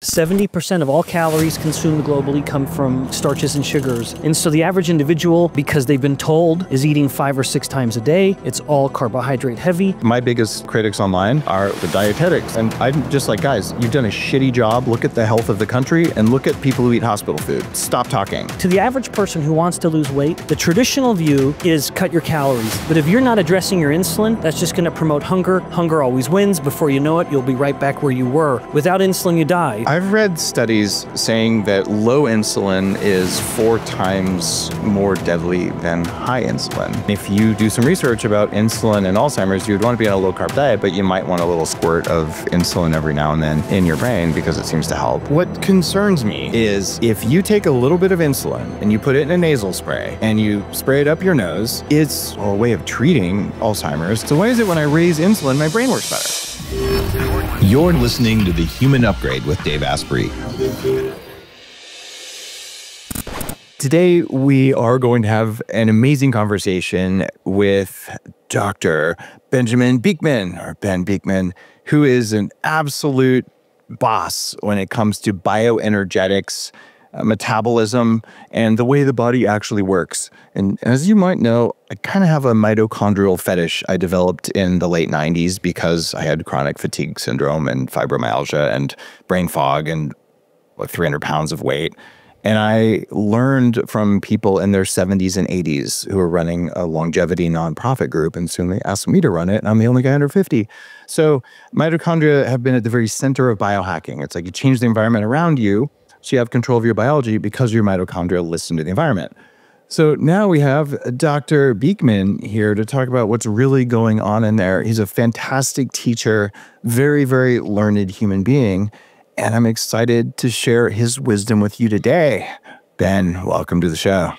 70% of all calories consumed globally come from starches and sugars. And so the average individual, because they've been told, is eating 5 or 6 times a day. It's all carbohydrate heavy. My biggest critics online are the dietetics. And I'm just like, guys, you've done a shitty job. Look at the health of the country and look at people who eat hospital food. Stop talking. To the average person who wants to lose weight, the traditional view is cut your calories. But if you're not addressing your insulin, that's just going to promote hunger. Hunger always wins. Before you know it, you'll be right back where you were. Without insulin, you die. I've read studies saying that low insulin is 4 times more deadly than high insulin. If you do some research about insulin and Alzheimer's, you'd want to be on a low-carb diet, but you might want a little squirt of insulin every now and then in your brain because it seems to help. What concerns me is if you take a little bit of insulin and you put it in a nasal spray and you spray it up your nose, it's a way of treating Alzheimer's. So why is it when I raise insulin, my brain works better? You're listening to The Human Upgrade with Dave Asprey. Today, we are going to have an amazing conversation with Dr. Benjamin Bikman, or Ben Bikman, who is an absolute boss when it comes to bioenergetics, metabolism, and the way the body actually works. And as you might know, I kind of have a mitochondrial fetish I developed in the late 90s because I had chronic fatigue syndrome and fibromyalgia and brain fog and like 300 pounds of weight. And I learned from people in their 70s and 80s who were running a longevity nonprofit group, and soon they asked me to run it, and I'm the only guy under 50. So mitochondria have been at the very center of biohacking. It's like you change the environment around you, so you have control of your biology because your mitochondria listen to the environment. So now we have Dr. Bikman here to talk about what's really going on in there. He's a fantastic teacher, very, very learned human being, and I'm excited to share his wisdom with you today. Ben, welcome to the show.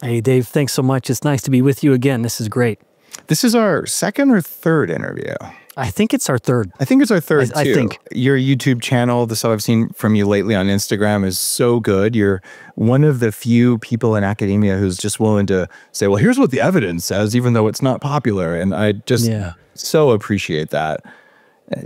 Hey, Dave, thanks so much. It's nice to be with you again. This is great. This is our second or third interview. I think it's our third. I think it's our third, too. I think. Your YouTube channel, the stuff I've seen from you lately on Instagram is so good. You're one of the few people in academia who's just willing to say, well, here's what the evidence says, even though it's not popular. And I just so appreciate that.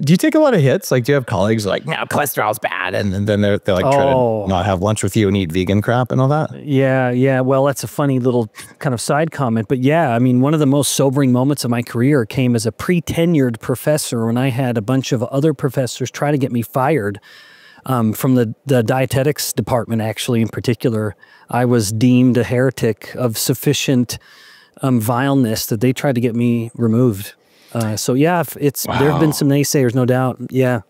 Do you take a lot of hits? Like, do you have colleagues like, no, cholesterol's bad, and then they're like try to not have lunch with you and eat vegan crap and all that? Yeah. Well, that's a funny little kind of side comment. But yeah, I mean, one of the most sobering moments of my career came as a pre-tenured professor when I had a bunch of other professors try to get me fired from the dietetics department, actually, in particular. I was deemed a heretic of sufficient vileness that they tried to get me removed. So yeah, there have been some naysayers, no doubt. Yeah.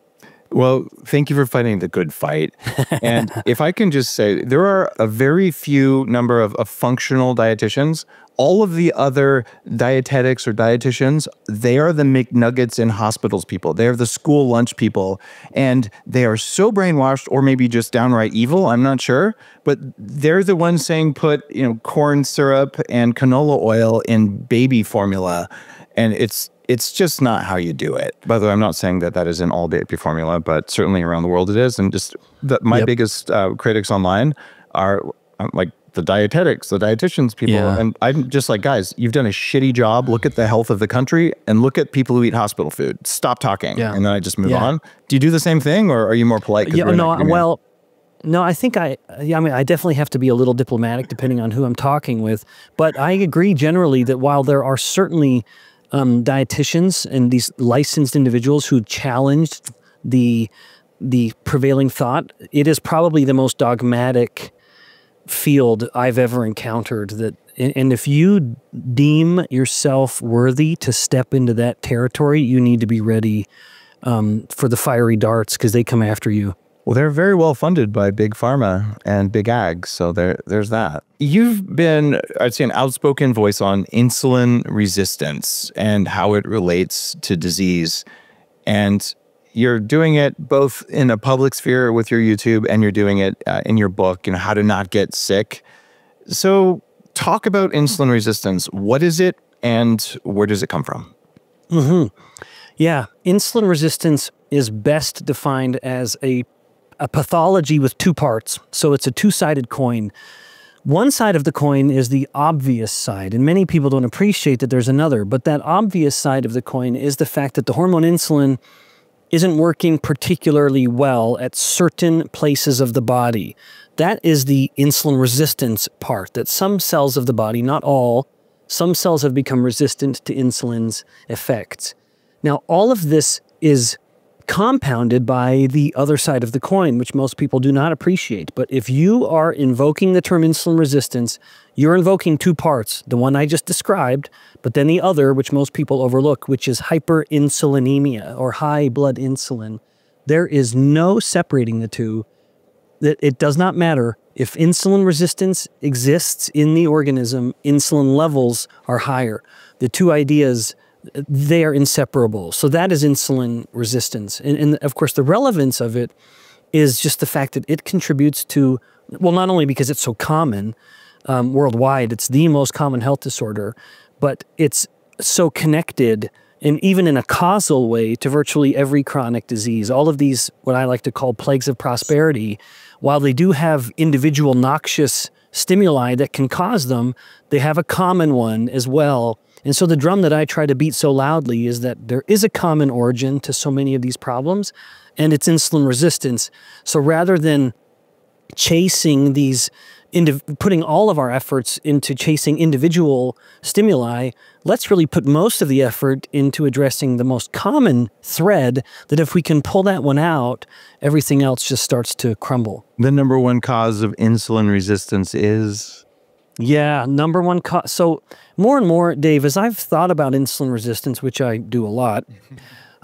Well, thank you for fighting the good fight. And if I can just say, there are a very few number of functional dietitians. All of the other dietetics or dietitians, they are the McNuggets in hospitals people. They are the school lunch people. And they are so brainwashed, or maybe just downright evil, I'm not sure. But they're the ones saying put, corn syrup and canola oil in baby formula. And it's just not how you do it. By the way, I'm not saying that is in all baby formula, but certainly around the world it is. And just my biggest critics online are like the dietetics, the dietitians people. Yeah. And I'm just like, guys, you've done a shitty job. Look at the health of the country and look at people who eat hospital food. Stop talking. Yeah. And then I just move on. Do you do the same thing, or are you more polite? No, I think I definitely have to be a little diplomatic depending on who I'm talking with. But I agree generally that while there are certainly dietitians and these licensed individuals who challenged the prevailing thought, it is probably the most dogmatic field I've ever encountered. And if you deem yourself worthy to step into that territory, you need to be ready for the fiery darts, because they come after you. Well, they're very well funded by big pharma and big ag, so there's that. You've been, I'd say, an outspoken voice on insulin resistance and how it relates to disease. And you're doing it both in a public sphere with your YouTube, and you're doing it in your book, How to Not Get Sick. So talk about insulin resistance. What is it, and where does it come from? Yeah, insulin resistance is best defined as a pathology with two parts. So it's a two-sided coin. One side of the coin is the obvious side, and many people don't appreciate that there's another. But that obvious side of the coin is the fact that the hormone insulin isn't working particularly well at certain places of the body. That is the insulin resistance part, that some cells of the body, not all, some cells have become resistant to insulin's effects. Now, all of this is compounded by the other side of the coin, which most people do not appreciate. But if you are invoking the term insulin resistance, you're invoking two parts, the one I just described, but then the other, which most people overlook, which is hyperinsulinemia or high blood insulin. There is no separating the two. That it does not matter if insulin resistance exists in the organism, insulin levels are higher. The two ideas, they are inseparable. So that is insulin resistance. And of course, the relevance of it is just the fact that it contributes to, well, not only because it's so common worldwide, it's the most common health disorder, but it's so connected, and even in a causal way, to virtually every chronic disease. All of these, what I like to call plagues of prosperity, while they do have individual noxious stimuli that can cause them, they have a common one as well. And so the drum that I try to beat so loudly is that there is a common origin to so many of these problems, and it's insulin resistance. So rather than chasing these, putting all of our efforts into chasing individual stimuli, let's really put most of the effort into addressing the most common thread, that if we can pull that one out, everything else just starts to crumble. The number one cause of insulin resistance is? Yeah, number one cause. So more and more, Dave, as I've thought about insulin resistance, which I do a lot,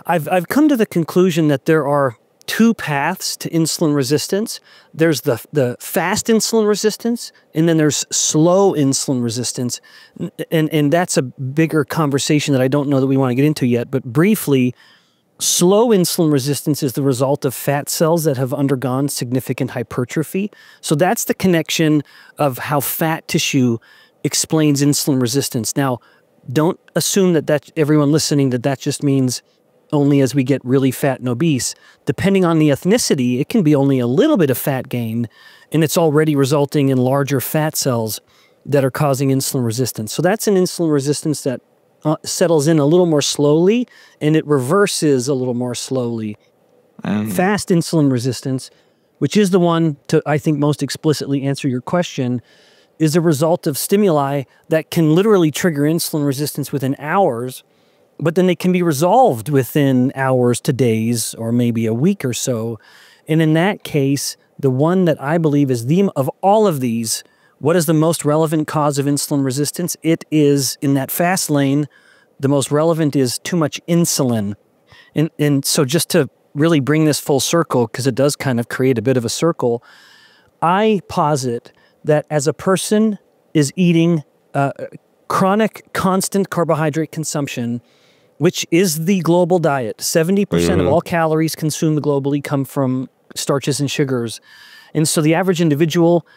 I've come to the conclusion that there are two paths to insulin resistance. There's the fast insulin resistance, and then there's slow insulin resistance. And that's a bigger conversation that I don't know that we want to get into yet. But briefly, slow insulin resistance is the result of fat cells that have undergone significant hypertrophy. So that's the connection of how fat tissue explains insulin resistance. Now, don't assume that everyone listening, that just means only as we get really fat and obese. Depending on the ethnicity, it can be only a little bit of fat gain, and it's already resulting in larger fat cells that are causing insulin resistance. So that's an insulin resistance that settles in a little more slowly, and it reverses a little more slowly. Fast insulin resistance, which is the one to, I think, most explicitly answer your question, is a result of stimuli that can literally trigger insulin resistance within hours, but then they can be resolved within hours to days or maybe a week or so. And in that case, the one that I believe is of all of these, what is the most relevant cause of insulin resistance? It is, in that fast lane, the most relevant is too much insulin. And so just to really bring this full circle, because it does kind of create a bit of a circle, I posit that as a person is eating chronic, constant carbohydrate consumption, which is the global diet. 70% of all calories consumed globally come from starches and sugars. And so the average individual,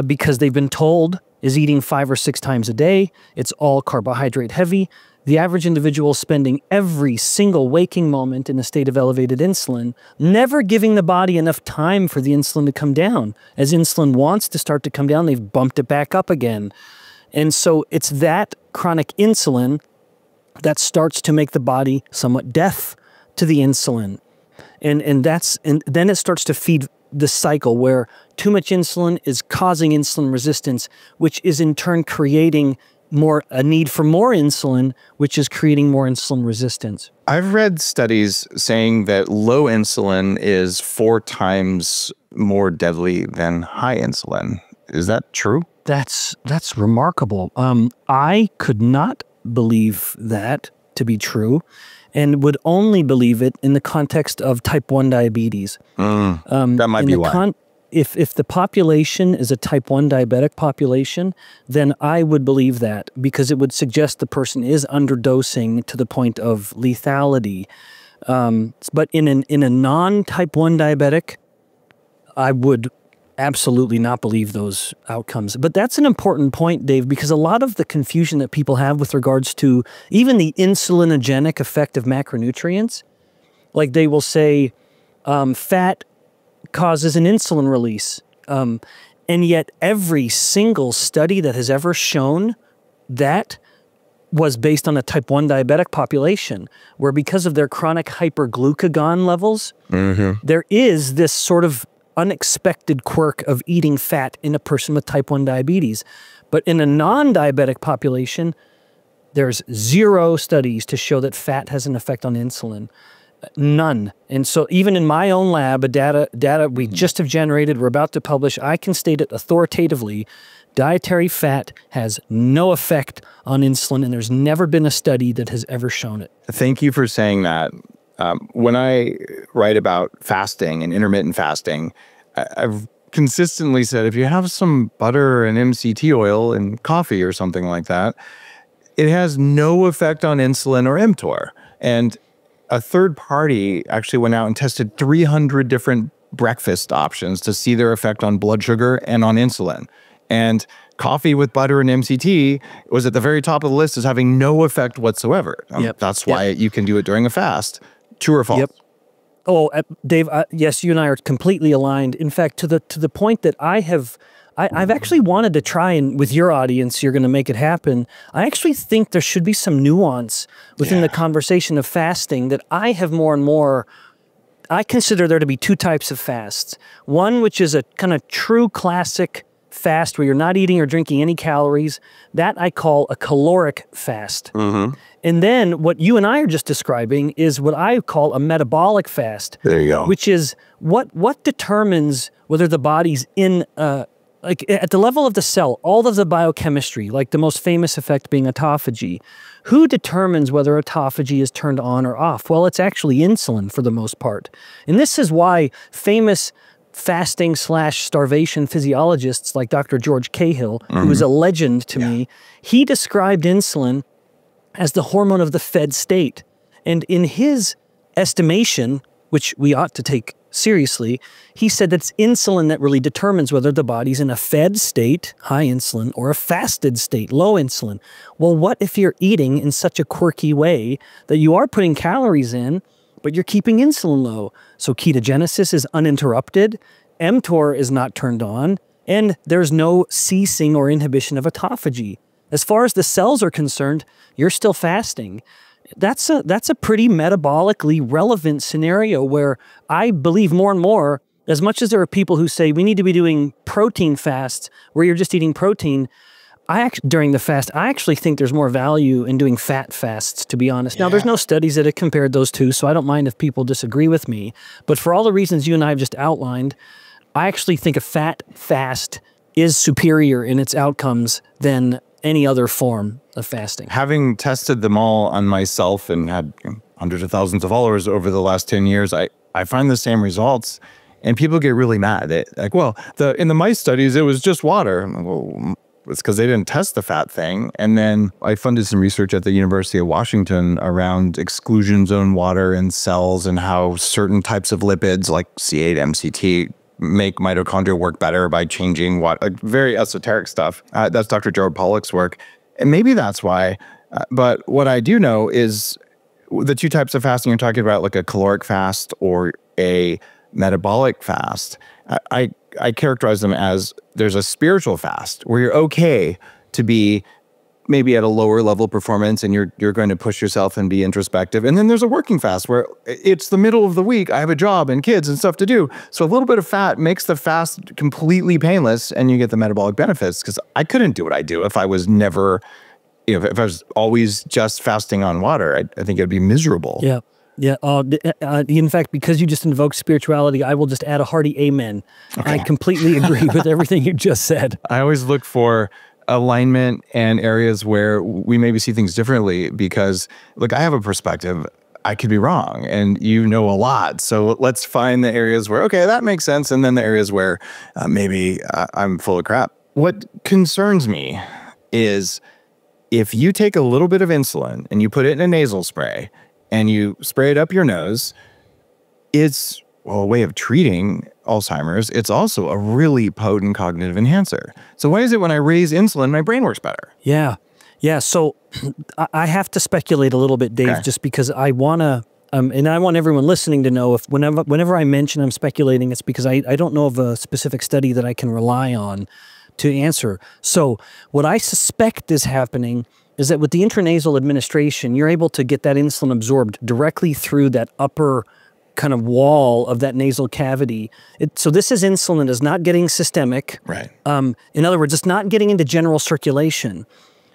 because they've been told, is eating 5 or 6 times a day. It's all carbohydrate heavy. The average individual spending every single waking moment in a state of elevated insulin, never giving the body enough time for the insulin to come down. As insulin wants to start to come down, they've bumped it back up again. And so it's that chronic insulin that starts to make the body somewhat deaf to the insulin. And then it starts to feed the cycle where too much insulin is causing insulin resistance, which is in turn creating a need for more insulin, which is creating more insulin resistance. I've read studies saying that low insulin is 4 times more deadly than high insulin. Is that true? That's remarkable. I could not believe that to be true, and would only believe it in the context of type 1 diabetes. That might be why. If the population is a type 1 diabetic population, then I would believe that, because it would suggest the person is underdosing to the point of lethality. But in a non-type 1 diabetic, I would absolutely not believe those outcomes. But that's an important point, Dave, because a lot of the confusion that people have with regards to even the insulinogenic effect of macronutrients, like they will say fat causes an insulin release. And yet every single study that has ever shown that was based on a type 1 diabetic population where because of their chronic hyperglucagon levels, there is this sort of unexpected quirk of eating fat in a person with type 1 diabetes. But in a non-diabetic population, there's 0 studies to show that fat has an effect on insulin. None. And so even in my own lab, data we just have generated, we're about to publish, I can state it authoritatively, dietary fat has no effect on insulin, and there's never been a study that has ever shown it. Thank you for saying that. When I write about fasting and intermittent fasting, I've consistently said if you have some butter and MCT oil in coffee or something like that, it has no effect on insulin or mTOR. And a third party actually went out and tested 300 different breakfast options to see their effect on blood sugar and on insulin. And coffee with butter and MCT was at the very top of the list as having no effect whatsoever. That's why you can do it during a fast. True or false? Yep. Oh, Dave, yes, you and I are completely aligned. In fact, to the point that I've actually wanted to try, and with your audience, you're going to make it happen. I actually think there should be some nuance within the conversation of fasting that I have more and more. I consider there to be 2 types of fasts. One, which is a kind of true classic fast where you're not eating or drinking any calories. That I call a caloric fast. And then what you and I are just describing is what I call a metabolic fast. There you go. Which is what determines whether the body's in like at the level of the cell, all of the biochemistry, like the most famous effect being autophagy. Who determines whether autophagy is turned on or off? Well, it's actually insulin for the most part. And this is why famous fasting/starvation physiologists like Dr. George Cahill, who is a legend to me, he described insulin as the hormone of the fed state. And in his estimation, which we ought to take seriously, he said that it's insulin that really determines whether the body's in a fed state, high insulin, or a fasted state, low insulin. Well, what if you're eating in such a quirky way that you are putting calories in, but you're keeping insulin low? So ketogenesis is uninterrupted, mTOR is not turned on, and there's no ceasing or inhibition of autophagy. As far as the cells are concerned, you're still fasting. That's a pretty metabolically relevant scenario where I believe more and more, as much as there are people who say we need to be doing protein fasts where you're just eating protein, during the fast, I actually think there's more value in doing fat fasts, to be honest. Now, there's no studies that have compared those two, so I don't mind if people disagree with me. But for all the reasons you and I have just outlined, I actually think a fat fast is superior in its outcomes than any other form of fasting. Having tested them all on myself and had hundreds of thousands of followers over the last 10 years, I find the same results. And people get really mad. Like, well, in the mice studies, it was just water. I'm like, well, it's because they didn't test the fat thing. And then I funded some research at the University of Washington around exclusion zone water in cells and how certain types of lipids like C8, MCT make mitochondria work better by changing what, like very esoteric stuff. That's Dr. Gerald Pollack's work. And maybe that's why. But what I do know is the 2 types of fasting you're talking about, like a caloric fast or a metabolic fast, I characterize them as there's a spiritual fast where you're okay to be maybe at a lower level performance and you're going to push yourself and be introspective. And then there's a working fast where it's the middle of the week. I have a job and kids and stuff to do. So a little bit of fat makes the fast completely painless and you get the metabolic benefits, because I couldn't do what I do if I was never, if I was always just fasting on water. I think it'd be miserable. Yeah. Yeah. In fact, because you just invoked spirituality, I will just add a hearty amen. Okay. I completely agree with everything you just said. I always look for alignment and areas where we maybe see things differently, because look, I have a perspective. I could be wrong and you know a lot. So let's find the areas where, okay, that makes sense. And then the areas where maybe I'm full of crap. What concerns me is if you take a little bit of insulin and you put it in a nasal spray and you spray it up your nose, it's a way of treating Alzheimer's. It's also a really potent cognitive enhancer. So why is it when I raise insulin, my brain works better? Yeah. Yeah. So I have to speculate a little bit, Dave, just because I want to, and I want everyone listening to know, if whenever I mention I'm speculating, it's because I don't know of a specific study that I can rely on to answer. So what I suspect is happening is that with the intranasal administration, you're able to get that insulin absorbed directly through that upper kind of wall of that nasal cavity. So this is insulin is not getting systemic. Right. In other words, it's not getting into general circulation.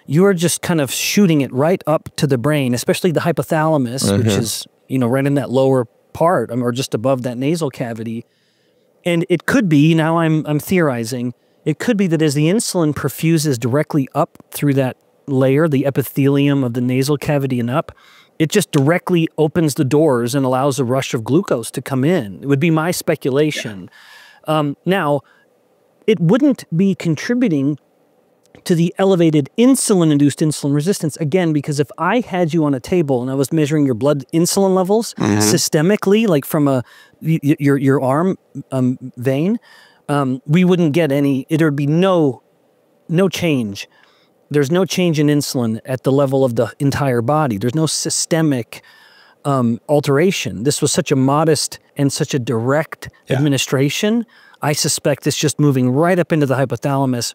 You are just kind of shooting it right up to the brain, especially the hypothalamus, which is, you know, right in that lower part or just above that nasal cavity. And it could be, now I'm theorizing, it could be that as the insulin perfuses directly up through that layer, the epithelium of the nasal cavity and up, it just directly opens the doors and allows a rush of glucose to come in. It would be my speculation. Yeah. Now, it wouldn't be contributing to the elevated insulin-induced insulin resistance, again, because if I had you on a table and I was measuring your blood insulin levels systemically, like from your arm vein, we wouldn't get any, there would be no change. There's no change in insulin at the level of the entire body. There's no systemic alteration. This was such a modest and such a direct administration. I suspect it's just moving right up into the hypothalamus,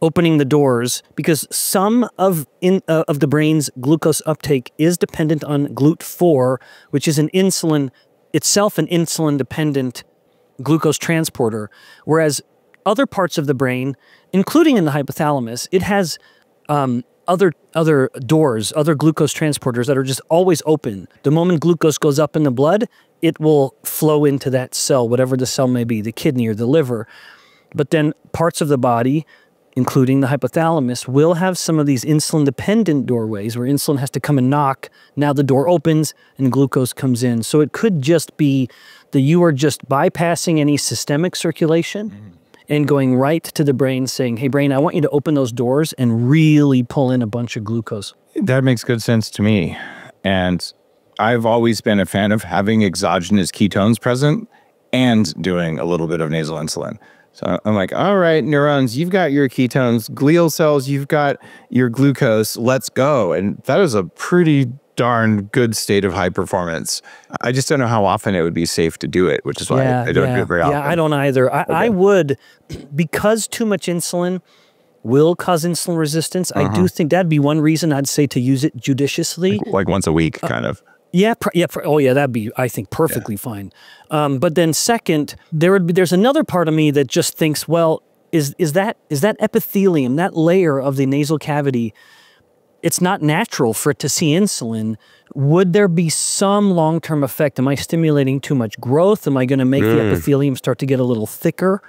opening the doors, because some of the brain's glucose uptake is dependent on GLUT4, which is an insulin, itself an insulin-dependent glucose transporter, whereas other parts of the brain, including in the hypothalamus, it has other doors, other glucose transporters that are just always open. The moment glucose goes up in the blood, it will flow into that cell, whatever the cell may be, the kidney or the liver. But then parts of the body, including the hypothalamus, will have some of these insulin-dependent doorways where insulin has to come and knock. Now the door opens and glucose comes in. So it could just be that you are just bypassing any systemic circulation and going right to the brain saying, hey, brain, I want you to open those doors and really pull in a bunch of glucose. That makes good sense to me. And I've always been a fan of having exogenous ketones present and doing a little bit of nasal insulin. So I'm like, all right, neurons, you've got your ketones, glial cells, you've got your glucose, let's go. And that is a pretty darn good state of high performance. I just don't know how often it would be safe to do it, which is why I don't do it very often. Yeah, I don't either. I would, because too much insulin will cause insulin resistance. I do think that'd be one reason I'd say to use it judiciously. Like once a week, kind of. Yeah, that'd be, I think, perfectly fine. But then second, there's another part of me that just thinks, well, is that epithelium, that layer of the nasal cavity, it's not natural for it to see insulin. Would there be some long-term effect? Am I stimulating too much growth? Am I going to make the epithelium start to get a little thicker?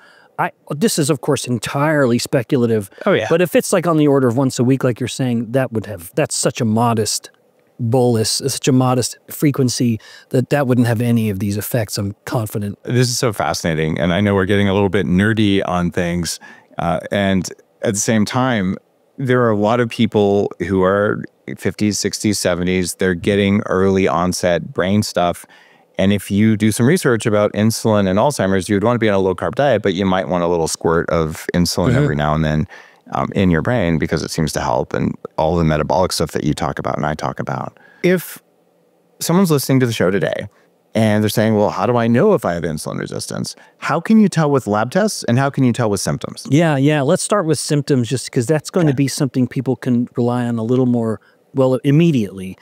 This is, of course, entirely speculative. Oh, yeah. But if it's like on the order of once a week, like you're saying, that's such a modest bolus, such a modest frequency that wouldn't have any of these effects, I'm confident. This is so fascinating. And I know we're getting a little bit nerdy on things. And at the same time, there are a lot of people who are 50s, 60s, 70s. They're getting early onset brain stuff. And if you do some research about insulin and Alzheimer's, you'd want to be on a low carb diet, but you might want a little squirt of insulin every now and then in your brain because it seems to help, and all the metabolic stuff that you talk about and I talk about. If someone's listening to the show today and they're saying, well, how do I know if I have insulin resistance? How can you tell with lab tests and how can you tell with symptoms? Yeah. Let's start with symptoms just because that's going to be something people can rely on a little more, well, immediately.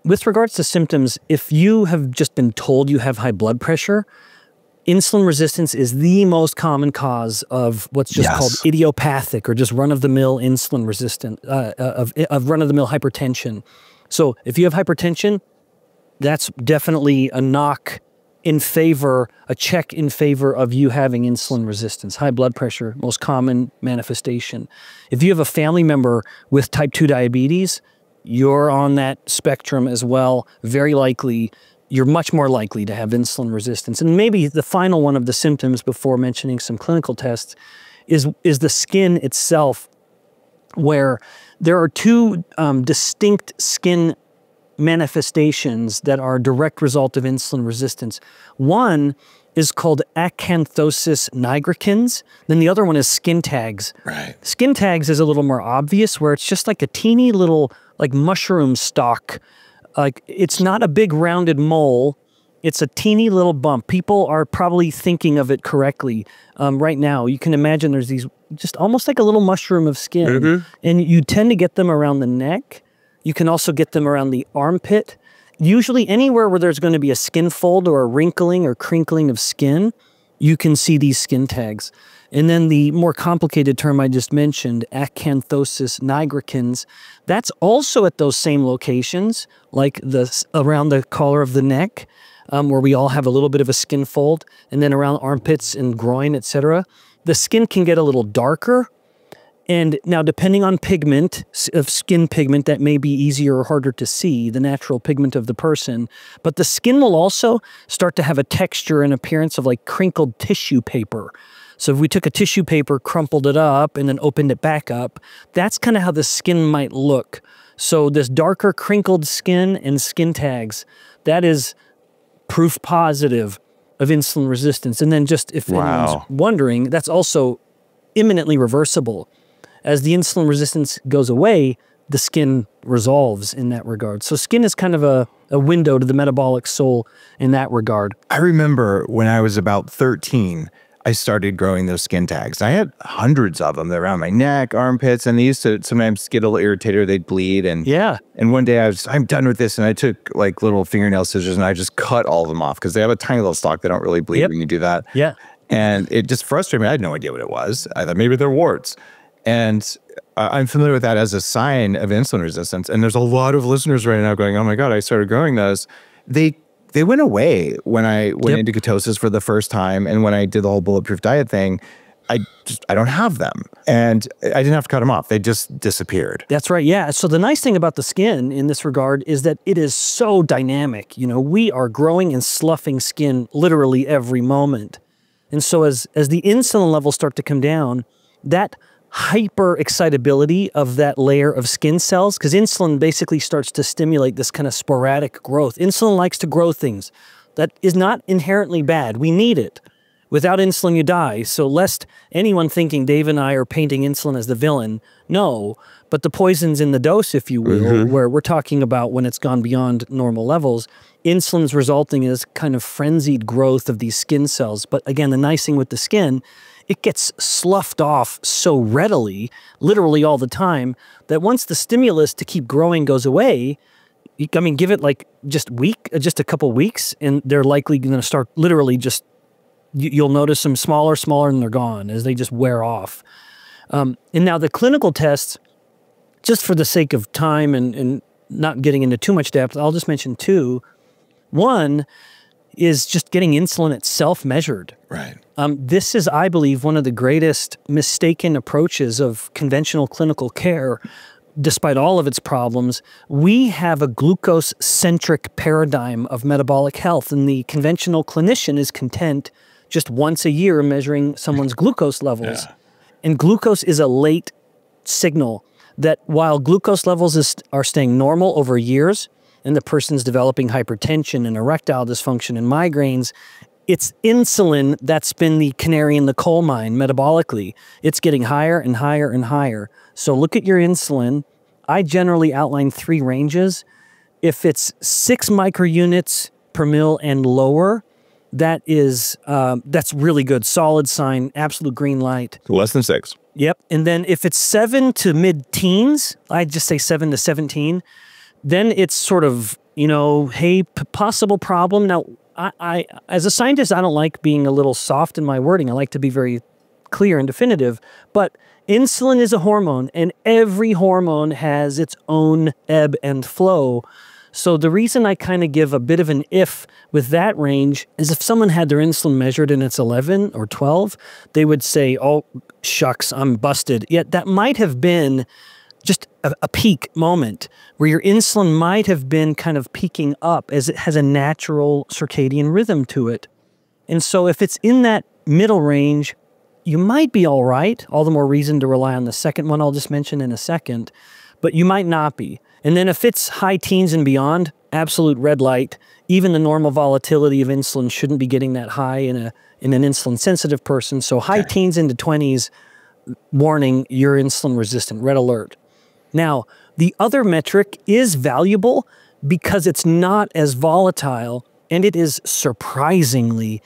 With regards to symptoms, if you have just been told you have high blood pressure, insulin resistance is the most common cause of what's just called idiopathic or just run-of-the-mill insulin resistant, of run-of-the-mill hypertension. So if you have hypertension, that's definitely a knock in favor, a check in favor of you having insulin resistance. High blood pressure, most common manifestation. If you have a family member with type 2 diabetes, you're on that spectrum as well. Very likely, you're much more likely to have insulin resistance. And maybe the final one of the symptoms before mentioning some clinical tests is the skin itself, where there are two distinct skin manifestations that are a direct result of insulin resistance. One is called acanthosis nigricans. Then the other one is skin tags. Right. Skin tags is a little more obvious, where it's just like a teeny little like mushroom stalk. Like it's not a big rounded mole. It's a teeny little bump. People are probably thinking of it correctly right now. You can imagine there's these just almost like a little mushroom of skin. And you tend to get them around the neck. You can also get them around the armpit. Usually anywhere where there's going to be a skin fold or a wrinkling or crinkling of skin, you can see these skin tags. And then the more complicated term I just mentioned, acanthosis nigricans, that's also at those same locations, like around the collar of the neck, where we all have a little bit of a skin fold, and then around armpits and groin, etc. The skin can get a little darker. And now, depending on pigment, of skin pigment, that may be easier or harder to see, the natural pigment of the person. But the skin will also start to have a texture and appearance of like crinkled tissue paper. So if we took a tissue paper, crumpled it up, and then opened it back up, that's kind of how the skin might look. So this darker crinkled skin and skin tags, that is proof positive of insulin resistance. And then just if anyone's wondering, that's also imminently reversible. As the insulin resistance goes away, the skin resolves in that regard. So skin is kind of a window to the metabolic soul in that regard. I remember when I was about 13, I started growing those skin tags. I had hundreds of them around my neck, armpits, and they used to sometimes get a little irritated or they'd bleed. And and one day I'm done with this, and I took like little fingernail scissors and I just cut all of them off because they have a tiny little stalk. They don't really bleed when you do that. And it just frustrated me. I had no idea what it was. I thought maybe they're warts. And I'm familiar with that as a sign of insulin resistance. And there's a lot of listeners right now going, oh my God, I started growing those. They went away when I went into ketosis for the first time. And when I did the whole bulletproof diet thing, I don't have them. And I didn't have to cut them off. They just disappeared. That's right. Yeah. So the nice thing about the skin in this regard is that it is so dynamic. You know, we are growing and sloughing skin literally every moment. And so as the insulin levels start to come down, that hyper excitability of that layer of skin cells, because insulin basically starts to stimulate this kind of sporadic growth. Insulin likes to grow things. That is not inherently bad. We need it. Without insulin, you die. So lest anyone thinking Dave and I are painting insulin as the villain, no. But the poison's in the dose, if you will, where we're talking about when it's gone beyond normal levels. Insulin's resulting in this kind of frenzied growth of these skin cells. But again, the nice thing with the skin, it gets sloughed off so readily, literally all the time, that once the stimulus to keep growing goes away, I mean, give it like just a couple weeks, and they're likely going to start literally just, you'll notice them smaller, and they're gone as they just wear off. And now the clinical tests, just for the sake of time and not getting into too much depth, I'll just mention two. One is just getting insulin itself measured. Right. This is, I believe, one of the greatest mistaken approaches of conventional clinical care. Despite all of its problems, we have a glucose-centric paradigm of metabolic health, and the conventional clinician is content just once a year measuring someone's glucose levels. And glucose is a late signal that while glucose levels are staying normal over years, and the person's developing hypertension and erectile dysfunction and migraines, it's insulin that's been the canary in the coal mine metabolically. It's getting higher and higher and higher. So look at your insulin. I generally outline 3 ranges. If it's 6 microunits per mil and lower, that's really good. Solid sign, absolute green light. Less than 6. Yep. And then if it's 7 to mid-teens, I'd just say 7 to 17, then it's sort of, you know, hey, possible problem. Now, I as a scientist, I don't like being a little soft in my wording. I like to be very clear and definitive. But insulin is a hormone, and every hormone has its own ebb and flow. So the reason I kind of give a bit of an if with that range is if someone had their insulin measured and it's 11 or 12, they would say, oh, shucks, I'm busted. Yet that might have been just a peak moment where your insulin might have been kind of peaking up as it has a natural circadian rhythm to it. And so if it's in that middle range, you might be all right. All the more reason to rely on the second one I'll just mention in a second, but you might not be. And then if it's high teens and beyond, absolute red light. Even the normal volatility of insulin shouldn't be getting that high in an insulin sensitive person. So high teens into 20s, warning, you're insulin resistant, red alert. Now, the other metric is valuable because it's not as volatile and it is surprisingly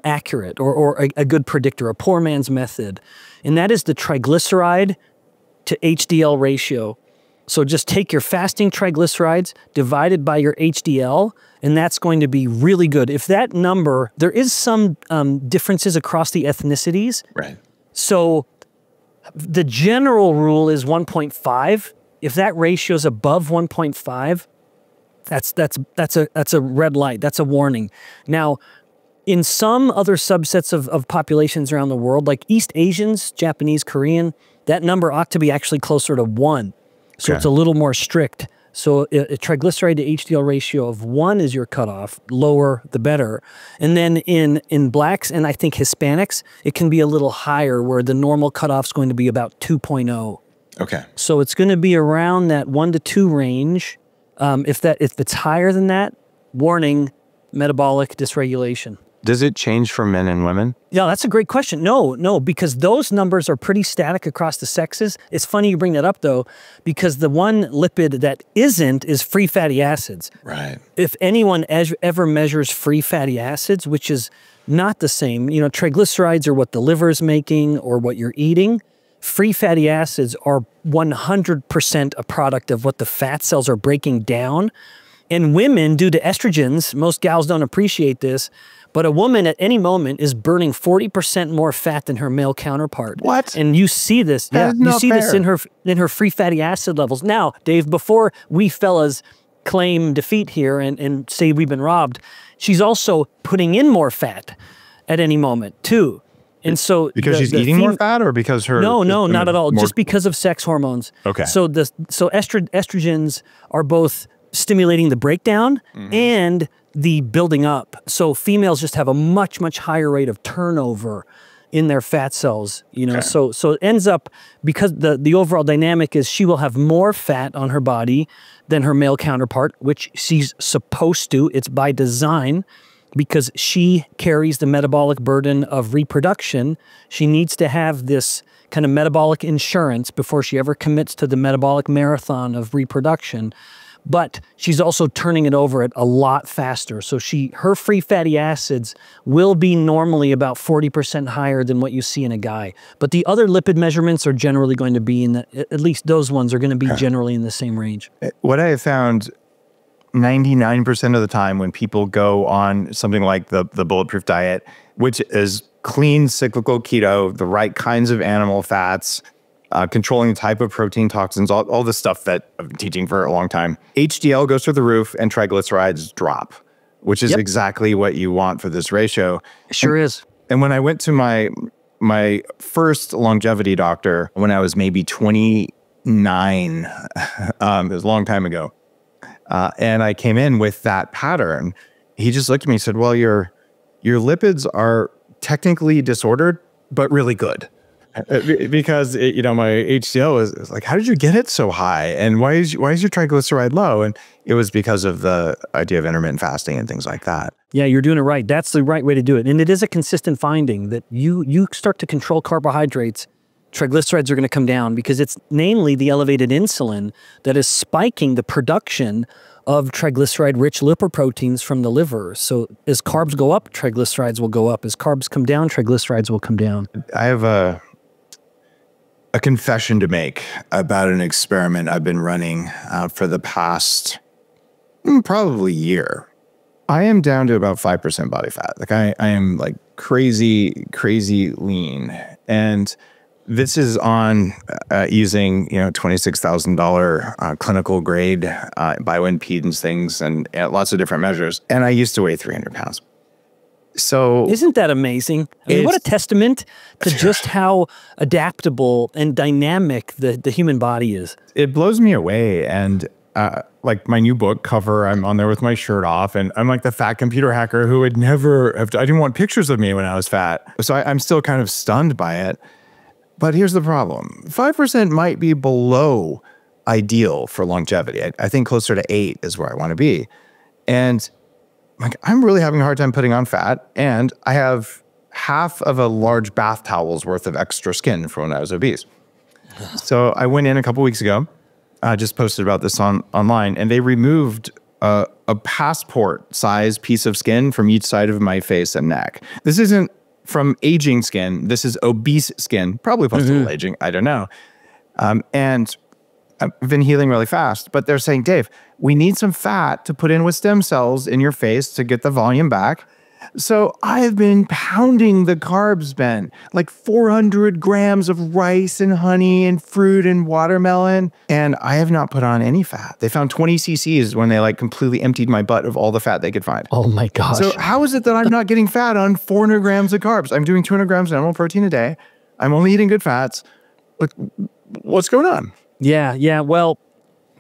accurate or a good predictor, a poor man's method. And that is the triglyceride to HDL ratio. So just take your fasting triglycerides divided by your HDL, and that's going to be really good. If that number, there is some differences across the ethnicities. Right. So the general rule is 1.5. If that ratio is above 1.5, that's a red light. That's a warning. Now, in some other subsets of populations around the world, like East Asians, Japanese, Korean, that number ought to be actually closer to 1. So it's a little more strict. So a triglyceride to HDL ratio of 1 is your cutoff. Lower, the better. And then in blacks and I think Hispanics, it can be a little higher, where the normal cutoff is going to be about 2.0. Okay. So it's going to be around that 1 to 2 range. If it's higher than that, warning, metabolic dysregulation. Does it change for men and women? Yeah, that's a great question. No, because those numbers are pretty static across the sexes. It's funny you bring that up, though, because the one lipid that isn't is free fatty acids. Right. If anyone ever measures free fatty acids, which is not the same, you know, triglycerides are what the liver is making or what you're eating. Free fatty acids are 100% a product of what the fat cells are breaking down. And women, due to estrogens, most gals don't appreciate this, but a woman at any moment is burning 40% more fat than her male counterpart. What? And you see this. That is you not see fair. this in her free fatty acid levels. Now, Dave, before we fellas claim defeat here and say we've been robbed, she's also putting in more fat at any moment too. And so Because she's eating more fat, or because her... No, not at all. more- Just because of sex hormones. Okay. So estrogens are both stimulating the breakdown and the building up. So females just have a much, much higher rate of turnover in their fat cells, you know. So it ends up, because the overall dynamic is she will have more fat on her body than her male counterpart, which she's supposed to. It's by design, because she carries the metabolic burden of reproduction. She needs to have this kind of metabolic insurance before she ever commits to the metabolic marathon of reproduction. But she's also turning it over at a lot faster. So her free fatty acids will be normally about 40% higher than what you see in a guy. But the other lipid measurements are generally going to be at least those ones are going to be generally in the same range. What I have found 99% of the time when people go on something like the Bulletproof diet, which is clean cyclical keto, the right kinds of animal fats, controlling the type of protein, toxins, all the stuff that I've been teaching for a long time, HDL goes through the roof and triglycerides drop, which is exactly what you want for this ratio. Sure is. And when I went to my first longevity doctor when I was maybe 29, it was a long time ago, and I came in with that pattern, he just looked at me and said, well, your lipids are technically disordered, but really good. Because you know, my HDL is like, how did you get it so high? And why is your triglyceride low? And it was because of the idea of intermittent fasting and things like that. Yeah, you're doing it right. That's the right way to do it. And it is a consistent finding that you start to control carbohydrates, triglycerides are going to come down, because it's mainly the elevated insulin that is spiking the production of triglyceride-rich lipoproteins from the liver. So as carbs go up, triglycerides will go up. As carbs come down, triglycerides will come down. I have a confession to make about an experiment I've been running for the past probably year. I am down to about 5% body fat. Like I am like crazy lean. And this is on using, you know, $26,000 clinical grade bioimpedance things and lots of different measures. And I used to weigh 300 pounds. So isn't that amazing? I mean, what a testament to just how adaptable and dynamic the human body is. It blows me away. And like my new book cover, I'm on there with my shirt off, and I'm like the fat computer hacker who would never have, I didn't want pictures of me when I was fat. So I'm still kind of stunned by it. But here's the problem. 5% might be below ideal for longevity. I think closer to 8 is where I want to be. And like, I'm really having a hard time putting on fat, and I have half of a large bath towel's worth of extra skin from when I was obese. So I went in a couple weeks ago, just posted about this online, and they removed a passport size piece of skin from each side of my face and neck. This isn't from aging skin. This is obese skin, probably post-little aging. I don't know. And I've been healing really fast, but they're saying, Dave, we need some fat to put in with stem cells in your face to get the volume back. So I've been pounding the carbs, Ben, like 400 grams of rice and honey and fruit and watermelon. And I have not put on any fat. They found 20 cc's when they like completely emptied my butt of all the fat they could find. Oh my gosh. So how is it that I'm not getting fat on 400 grams of carbs? I'm doing 200 grams of animal protein a day. I'm only eating good fats. Like, what's going on? Yeah. Well,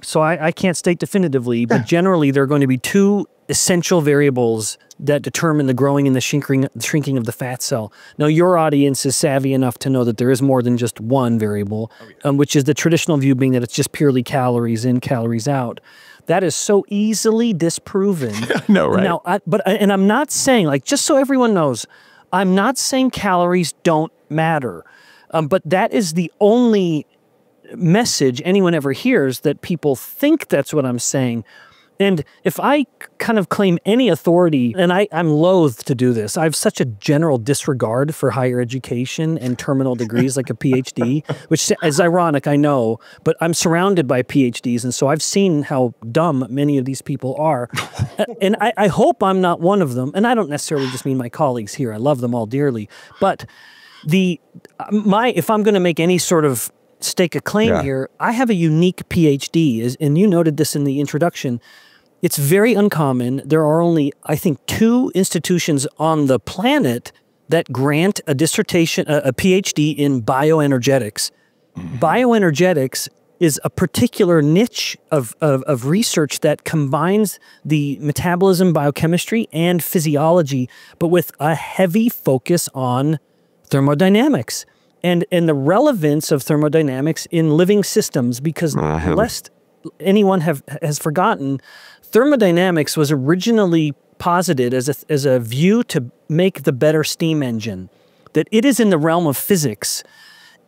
so I can't state definitively, but generally there are going to be two essential variables that determine the growing and the shrinking of the fat cell. Now, your audience is savvy enough to know that there is more than just one variable, which is the traditional view being that it's just purely calories in, calories out. That is so easily disproven. No, right? Now, and I'm not saying, like, just so everyone knows, I'm not saying calories don't matter, but that is the only message anyone ever hears, that people think that's what I'm saying. And if I kind of claim any authority, and I'm loath to do this, I have such a general disregard for higher education and terminal degrees like a Ph.D., which is ironic, I know, but I'm surrounded by Ph.D.s, and so I've seen how dumb many of these people are. And I hope I'm not one of them, and I don't necessarily just mean my colleagues here. I love them all dearly. But if I'm going to make any sort of stake a claim here, I have a unique Ph.D., and you noted this in the introduction. It's very uncommon. There are only, I think, 2 institutions on the planet that grant a dissertation, a Ph.D. in bioenergetics. Bioenergetics is a particular niche of research that combines the metabolism, biochemistry, and physiology, but with a heavy focus on thermodynamics and the relevance of thermodynamics in living systems, because lest anyone has forgotten, thermodynamics was originally posited as a view to make the better steam engine, that it is in the realm of physics,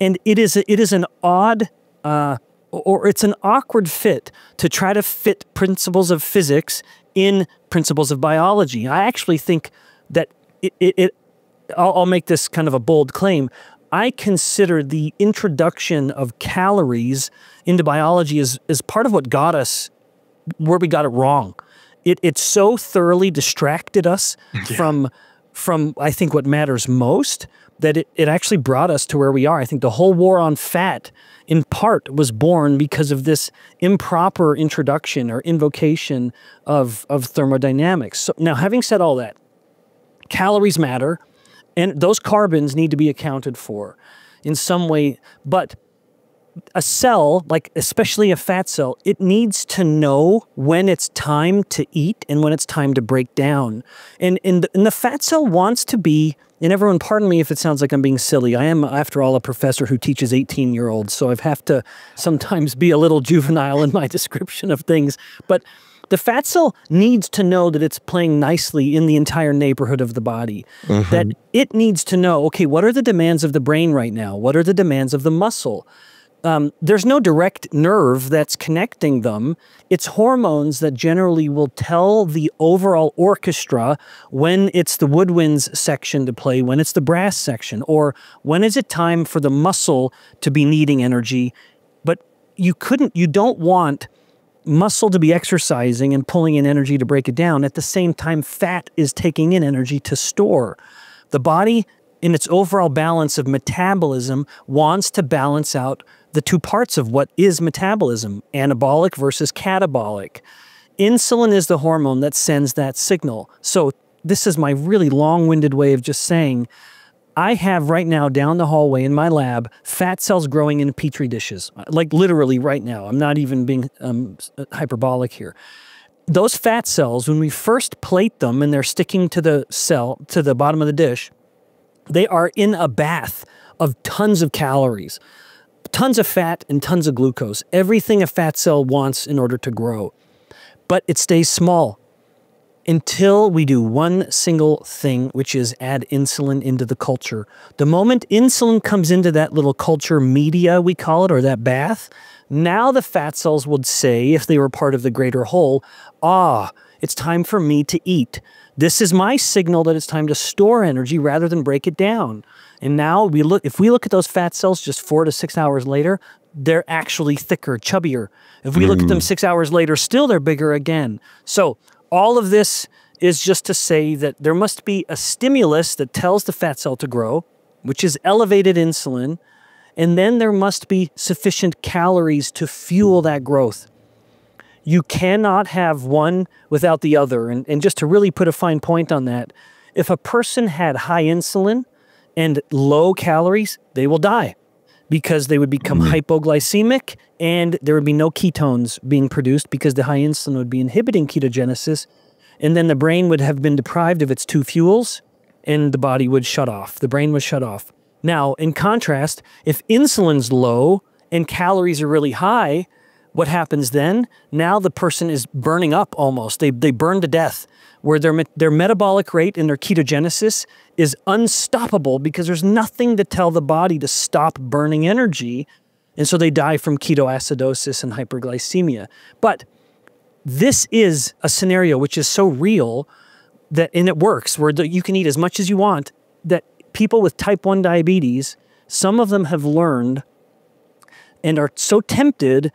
and it is an odd or it's an awkward fit to try to fit principles of physics in principles of biology. I actually think that I'll make this kind of a bold claim. I consider the introduction of calories into biology as part of what got us where we got it wrong. It so thoroughly distracted us from I think what matters most, that it actually brought us to where we are. I think the whole war on fat, in part, was born because of this improper introduction or invocation of thermodynamics. So now, having said all that, calories matter, and those carbons need to be accounted for in some way. But a cell, like especially a fat cell, it needs to know when it's time to eat and when it's time to break down. And the fat cell wants to be, and everyone, pardon me if it sounds like I'm being silly. I am, after all, a professor who teaches 18-year-olds, so I have to sometimes be a little juvenile in my description of things. But the fat cell needs to know that it's playing nicely in the entire neighborhood of the body. That it needs to know, okay, what are the demands of the brain right now? What are the demands of the muscle? There's no direct nerve that's connecting them. It's hormones that generally will tell the overall orchestra when it's the woodwinds section to play, when it's the brass section, or when is it time for the muscle to be needing energy. But you don't want muscle to be exercising and pulling in energy to break it down. At the same time, fat is taking in energy to store. The body, in its overall balance of metabolism, wants to balance out the two parts of what is metabolism, anabolic versus catabolic. Insulin is the hormone that sends that signal. So this is my really long-winded way of just saying, I have right now down the hallway in my lab fat cells growing in petri dishes, like literally right now. I'm not even being hyperbolic here. Those fat cells, when we first plate them and they're sticking to the cell, to the bottom of the dish, they are in a bath of tons of calories, tons of fat and tons of glucose, everything a fat cell wants in order to grow. But it stays small until we do one single thing, which is add insulin into the culture. The moment insulin comes into that little culture media, we call it, or that bath, Now the fat cells would say, if they were part of the greater whole, it's time for me to eat. This is my signal that it's time to store energy rather than break it down. And now if we look at those fat cells just 4 to 6 hours later, they're actually thicker, chubbier. If we look at them 6 hours later, still they're bigger again. So all of this is just to say that there must be a stimulus that tells the fat cell to grow, which is elevated insulin, and then there must be sufficient calories to fuel that growth. You cannot have one without the other. And just to really put a fine point on that, if a person had high insulin and low calories, they will die because they would become hypoglycemic and there would be no ketones being produced because the high insulin would be inhibiting ketogenesis. And then the brain would have been deprived of its two fuels and the body would shut off. The brain would shut off. Now, in contrast, if insulin's low and calories are really high, what happens then? Now the person is burning up almost. They burn to death, where their metabolic rate and their ketogenesis is unstoppable because there's nothing to tell the body to stop burning energy. And so they die from ketoacidosis and hyperglycemia. But this is a scenario which is so real that, and it works, where you can eat as much as you want, that people with type 1 diabetes, some of them have learned and are so tempted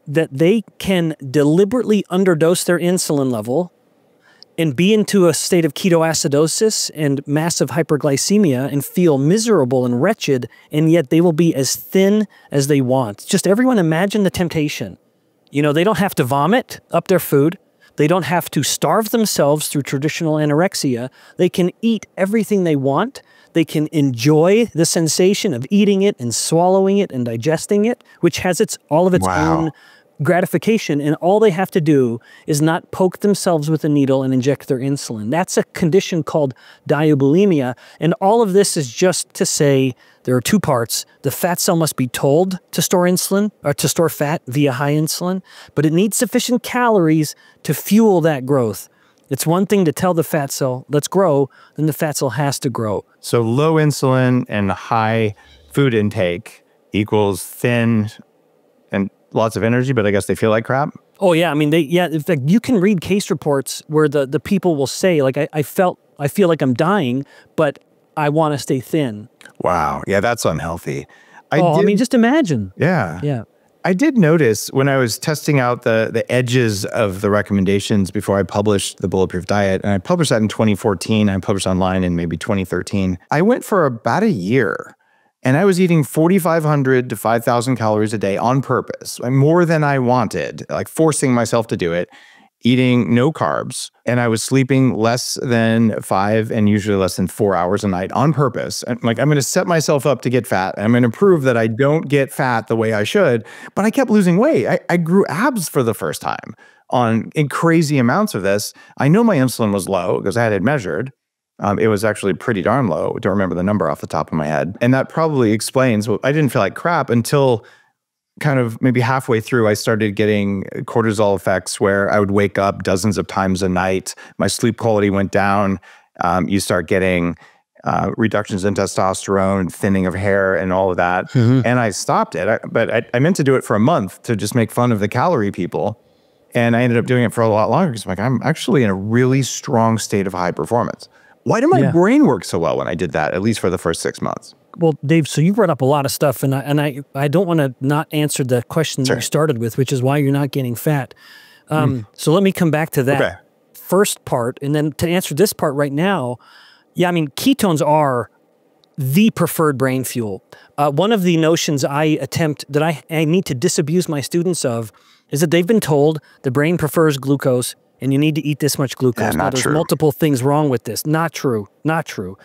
that they can deliberately underdose their insulin level and be into a state of ketoacidosis and massive hyperglycemia and feel miserable and wretched, and yet they will be as thin as they want. Just everyone imagine the temptation. You know, they don't have to vomit up their food. They don't have to starve themselves through traditional anorexia. They can eat everything they want. They can enjoy the sensation of eating it and swallowing it and digesting it, which has all of its own gratification. And all they have to do is not poke themselves with a needle and inject their insulin. That's a condition called diabulimia. And all of this is just to say there are two parts. The fat cell must be told to store insulin or to store fat via high insulin, but it needs sufficient calories to fuel that growth. It's one thing to tell the fat cell, let's grow, then the fat cell has to grow. So low insulin and high food intake equals thin and lots of energy, but I guess they feel like crap? Oh yeah, I mean, in fact, you can read case reports where the people will say, like, I feel like I'm dying, but I want to stay thin. Wow, yeah, that's unhealthy. I mean, just imagine. Yeah. Yeah. I did notice when I was testing out the edges of the recommendations before I published the Bulletproof Diet, and I published that in 2014, I published online in maybe 2013, I went for about a year, and I was eating 4,500 to 5,000 calories a day on purpose, like more than I wanted, like forcing myself to do it, eating no carbs, and I was sleeping less than 5 and usually less than 4 hours a night on purpose. And like, I'm going to set myself up to get fat. I'm going to prove that I don't get fat the way I should. But I kept losing weight. I grew abs for the first time in crazy amounts of this. I know my insulin was low because I had it measured. It was actually pretty darn low. I don't remember the number off the top of my head. And that probably explains, well, I didn't feel like crap until kind of maybe halfway through, I started getting cortisol effects where I would wake up dozens of times a night. My sleep quality went down. You start getting reductions in testosterone, thinning of hair, and all of that. And I stopped it. But I meant to do it for a month to just make fun of the calorie people. And I ended up doing it for a lot longer because I'm actually in a really strong state of high performance. Why did my brain work so well when I did that, at least for the first 6 months? Well, Dave, so you brought up a lot of stuff, and I don't want to not answer the question that you started with, which is why you're not gaining fat. So let me come back to that first part, and then to answer this part right now, yeah, I mean, ketones are the preferred brain fuel. One of the notions that I need to disabuse my students of is that they've been told the brain prefers glucose, and you need to eat this much glucose. Now, there's multiple things wrong with this. Not true. Not true.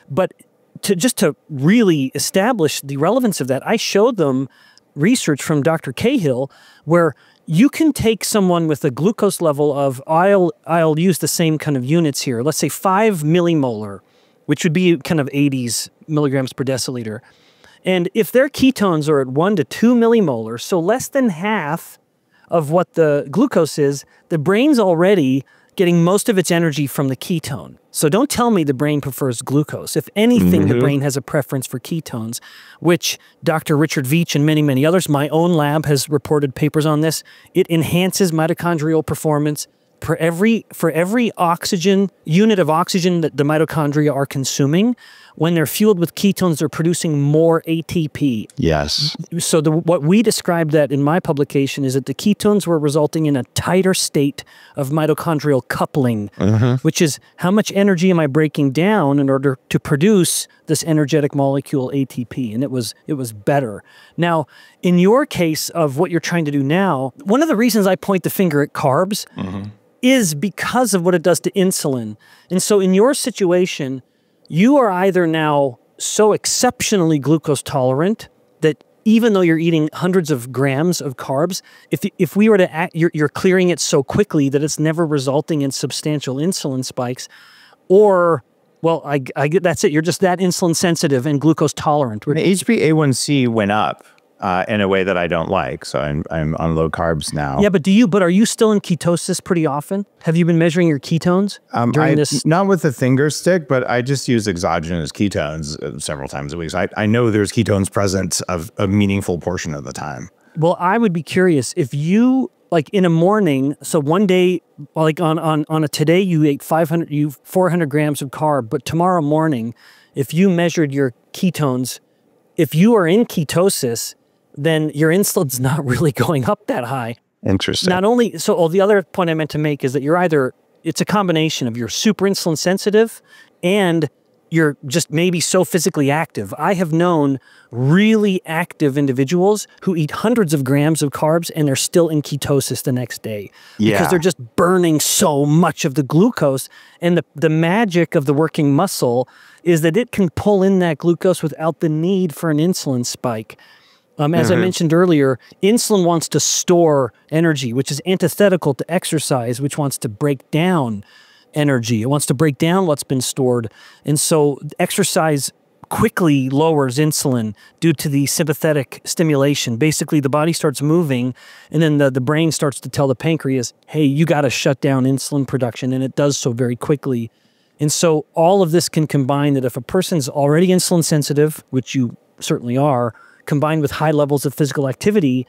But just to really establish the relevance of that, I showed them research from Dr. Cahill where you can take someone with a glucose level of, I'll use the same kind of units here, let's say 5 millimolar, which would be kind of 80s milligrams per deciliter. And if their ketones are at 1 to 2 millimolar, so less than half of what the glucose is, the brain's already getting most of its energy from the ketone. So don't tell me the brain prefers glucose. If anything, the brain has a preference for ketones, which Dr. Richard Veach and many, many others, my own lab has reported papers on this. It enhances mitochondrial performance. For every unit of oxygen that the mitochondria are consuming, when they're fueled with ketones, they're producing more ATP. Yes. So what we described that in my publication is that the ketones were resulting in a tighter state of mitochondrial coupling, which is how much energy am I breaking down in order to produce this energetic molecule ATP, and it was better. Now, in your case of what you're trying to do now, one of the reasons I point the finger at carbs is because of what it does to insulin. And so in your situation, you are either now so exceptionally glucose tolerant that even though you're eating hundreds of grams of carbs, if we were to you're clearing it so quickly that it's never resulting in substantial insulin spikes, or, well, I get that's it. You're just that insulin sensitive and glucose tolerant. HbA1c went up in a way that I don't like, so I'm on low carbs now. Yeah, but are you still in ketosis pretty often? Have you been measuring your ketones during this? Not with the finger stick, but I just use exogenous ketones several times a week. So I know there's ketones present of a meaningful portion of the time. Well, I would be curious if you, like in a morning, so one day, like on a today you ate 400 grams of carb, but tomorrow morning, if you measured your ketones, if you are in ketosis, then your insulin's not really going up that high. Interesting. Not only, so the other point I meant to make is that you're either, it's a combination of you're super insulin sensitive and you're just maybe so physically active. I have known really active individuals who eat hundreds of grams of carbs and they're still in ketosis the next day. Yeah. Because they're just burning so much of the glucose. And the magic of the working muscle is that it can pull in that glucose without the need for an insulin spike. As I mentioned earlier, insulin wants to store energy, which is antithetical to exercise, which wants to break down energy. It wants to break down what's been stored. And so exercise quickly lowers insulin due to the sympathetic stimulation. Basically, the body starts moving, and then the brain starts to tell the pancreas, hey, you got to shut down insulin production, and it does so very quickly. And so all of this can combine that if a person's already insulin sensitive, which you certainly are, combined with high levels of physical activity,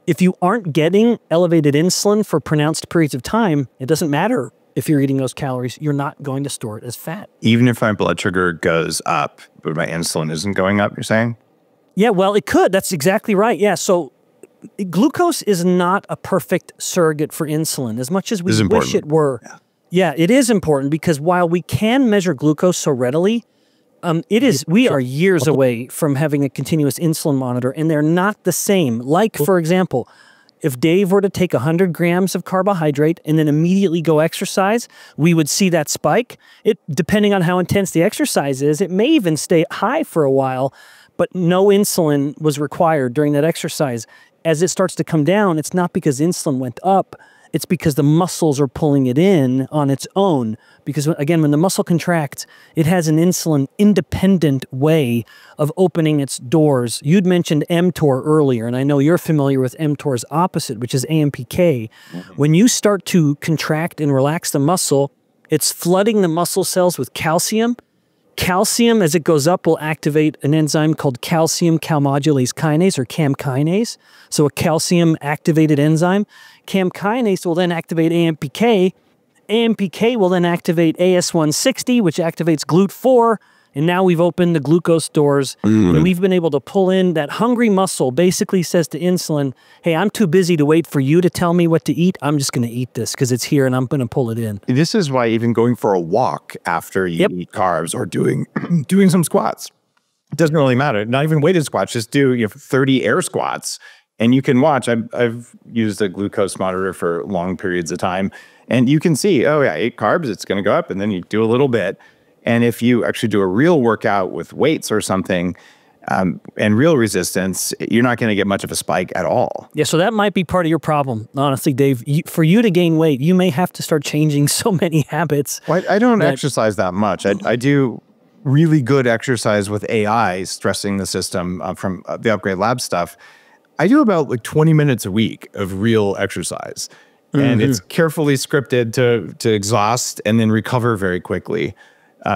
if you aren't getting elevated insulin for pronounced periods of time, it doesn't matter if you're eating those calories, you're not going to store it as fat. Even if my blood sugar goes up, but my insulin isn't going up, you're saying? Yeah, well, it could. That's exactly right. Yeah, so glucose is not a perfect surrogate for insulin, as much as we wish it were. Yeah, it is important because while we can measure glucose so readily, we are years away from having a continuous insulin monitor, and they're not the same. Like, for example, if Dave were to take 100 grams of carbohydrate and then immediately go exercise, we would see that spike. Depending on how intense the exercise is, it may even stay high for a while, but no insulin was required during that exercise. As it starts to come down, it's not because insulin went up, it's because the muscles are pulling it in on its own. Because, again, when the muscle contracts, it has an insulin-independent way of opening its doors. You'd mentioned mTOR earlier, and I know you're familiar with mTOR's opposite, which is AMPK. When you start to contract and relax the muscle, it's flooding the muscle cells with calcium. Calcium, as it goes up, will activate an enzyme called calcium calmodulase kinase, or CAM kinase. So a calcium-activated enzyme. CAM kinase will then activate AMPK. AMPK will then activate AS160, which activates GLUT4. And now we've opened the glucose doors, and we've been able to pull in that hungry muscle, basically says to insulin, hey, I'm too busy to wait for you to tell me what to eat. I'm just going to eat this because it's here and I'm going to pull it in. This is why even going for a walk after you eat carbs or doing some squats, it doesn't really matter. Not even weighted squats, just do 30 air squats. And you can watch. I've used a glucose monitor for long periods of time, and you can see, oh yeah, I ate carbs, it's going to go up, and then you do a little bit. And if you actually do a real workout with weights or something and real resistance, you're not going to get much of a spike at all. Yeah, so that might be part of your problem, honestly, Dave. For you to gain weight, you may have to start changing so many habits. Well, I don't exercise that much. I do really good exercise with AI, stressing the system from the Upgrade Lab stuff. I do about like 20 minutes a week of real exercise. and it's carefully scripted to exhaust and then recover very quickly.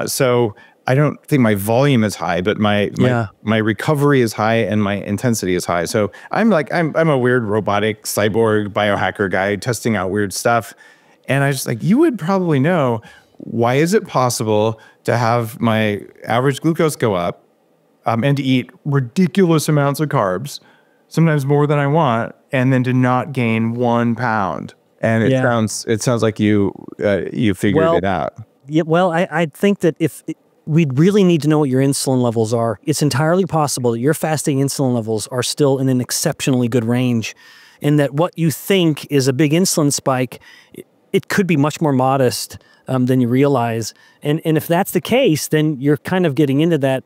So I don't think my volume is high, but my recovery is high and my intensity is high. So I'm a weird robotic cyborg biohacker guy testing out weird stuff. And I just you would probably know, why is it possible to have my average glucose go up and to eat ridiculous amounts of carbs, sometimes more than I want, and then to not gain 1 pound? And it sounds like you figured it out. Yeah, well, I think that we'd really need to know what your insulin levels are. It's entirely possible that your fasting insulin levels are still in an exceptionally good range, and that what you think is a big insulin spike, it could be much more modest than you realize. And if that's the case, then you're kind of getting into that,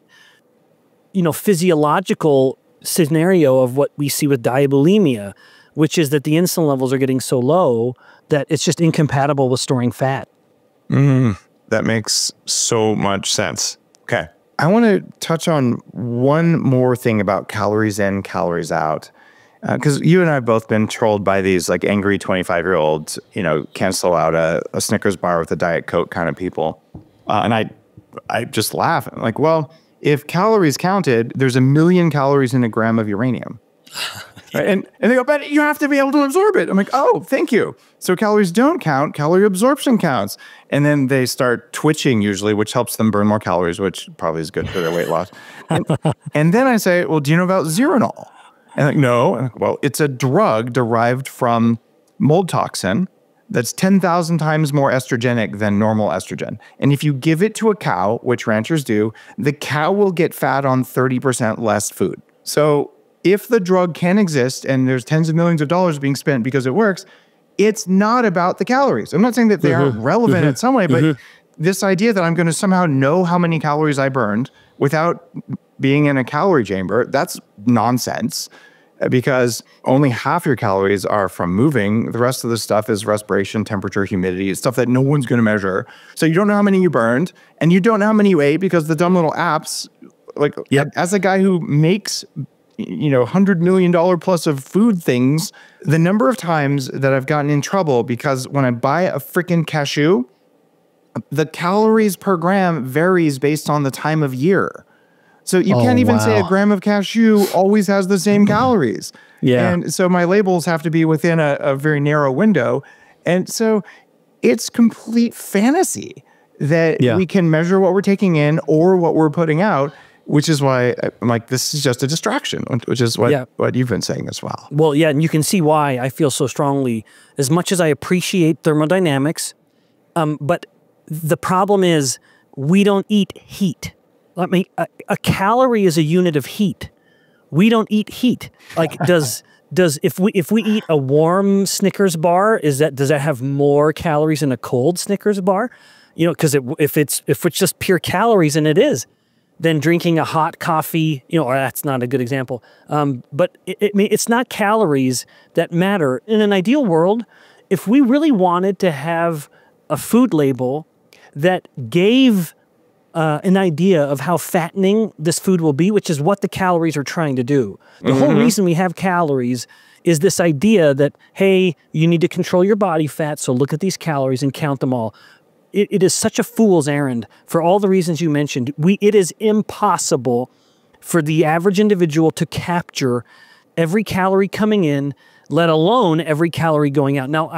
physiological scenario of what we see with diabulimia, which is that the insulin levels are getting so low that it's just incompatible with storing fat. That makes so much sense. Okay. I want to touch on one more thing about calories in, calories out. Because you and I have both been trolled by these angry 25-year-olds, cancel out a Snickers bar with a Diet Coke kind of people. And I just laugh. I'm like, well, if calories counted, there's 1 million calories in a gram of uranium. Right? And they go, but you have to be able to absorb it. I'm like, oh, thank you. So calories don't count, calorie absorption counts. And then they start twitching usually, which helps them burn more calories, which probably is good for their weight loss. And then I say, well, do you know about Zeranol? And no. And well, it's a drug derived from mold toxin that's 10,000 times more estrogenic than normal estrogen. And if you give it to a cow, which ranchers do, the cow will get fat on 30% less food. So if the drug can exist and there's tens of millions of dollars being spent because it works, it's not about the calories. I'm not saying that they aren't relevant in some way, but this idea that I'm going to somehow know how many calories I burned without being in a calorie chamber, that's nonsense, because only half your calories are from moving. The rest of the stuff is respiration, temperature, humidity, stuff that no one's going to measure. So you don't know how many you burned, and you don't know how many you ate because the dumb little apps, as a guy who makes $100 million plus of food things, the number of times that I've gotten in trouble because when I buy a freaking cashew, the calories per gram varies based on the time of year. So you can't even say a gram of cashew always has the same calories. Yeah. And so my labels have to be within a very narrow window. And so it's complete fantasy that we can measure what we're taking in or what we're putting out, which is why I'm like, this is just a distraction, which is what you've been saying as well. Well, yeah, and you can see why I feel so strongly, as much as I appreciate thermodynamics, but the problem is we don't eat heat. I mean, a calorie is a unit of heat. We don't eat heat. If we eat a warm Snickers bar, does that have more calories than a cold Snickers bar? Because if it's just pure calories, and it is, then drinking a hot coffee, or that's not a good example. But it's not calories that matter. In an ideal world, if we really wanted to have a food label that gave an idea of how fattening this food will be, which is what the calories are trying to do. The whole reason we have calories is this idea that, hey, you need to control your body fat, so look at these calories and count them all. It is such a fool's errand for all the reasons you mentioned. It is impossible for the average individual to capture every calorie coming in, let alone every calorie going out. Now,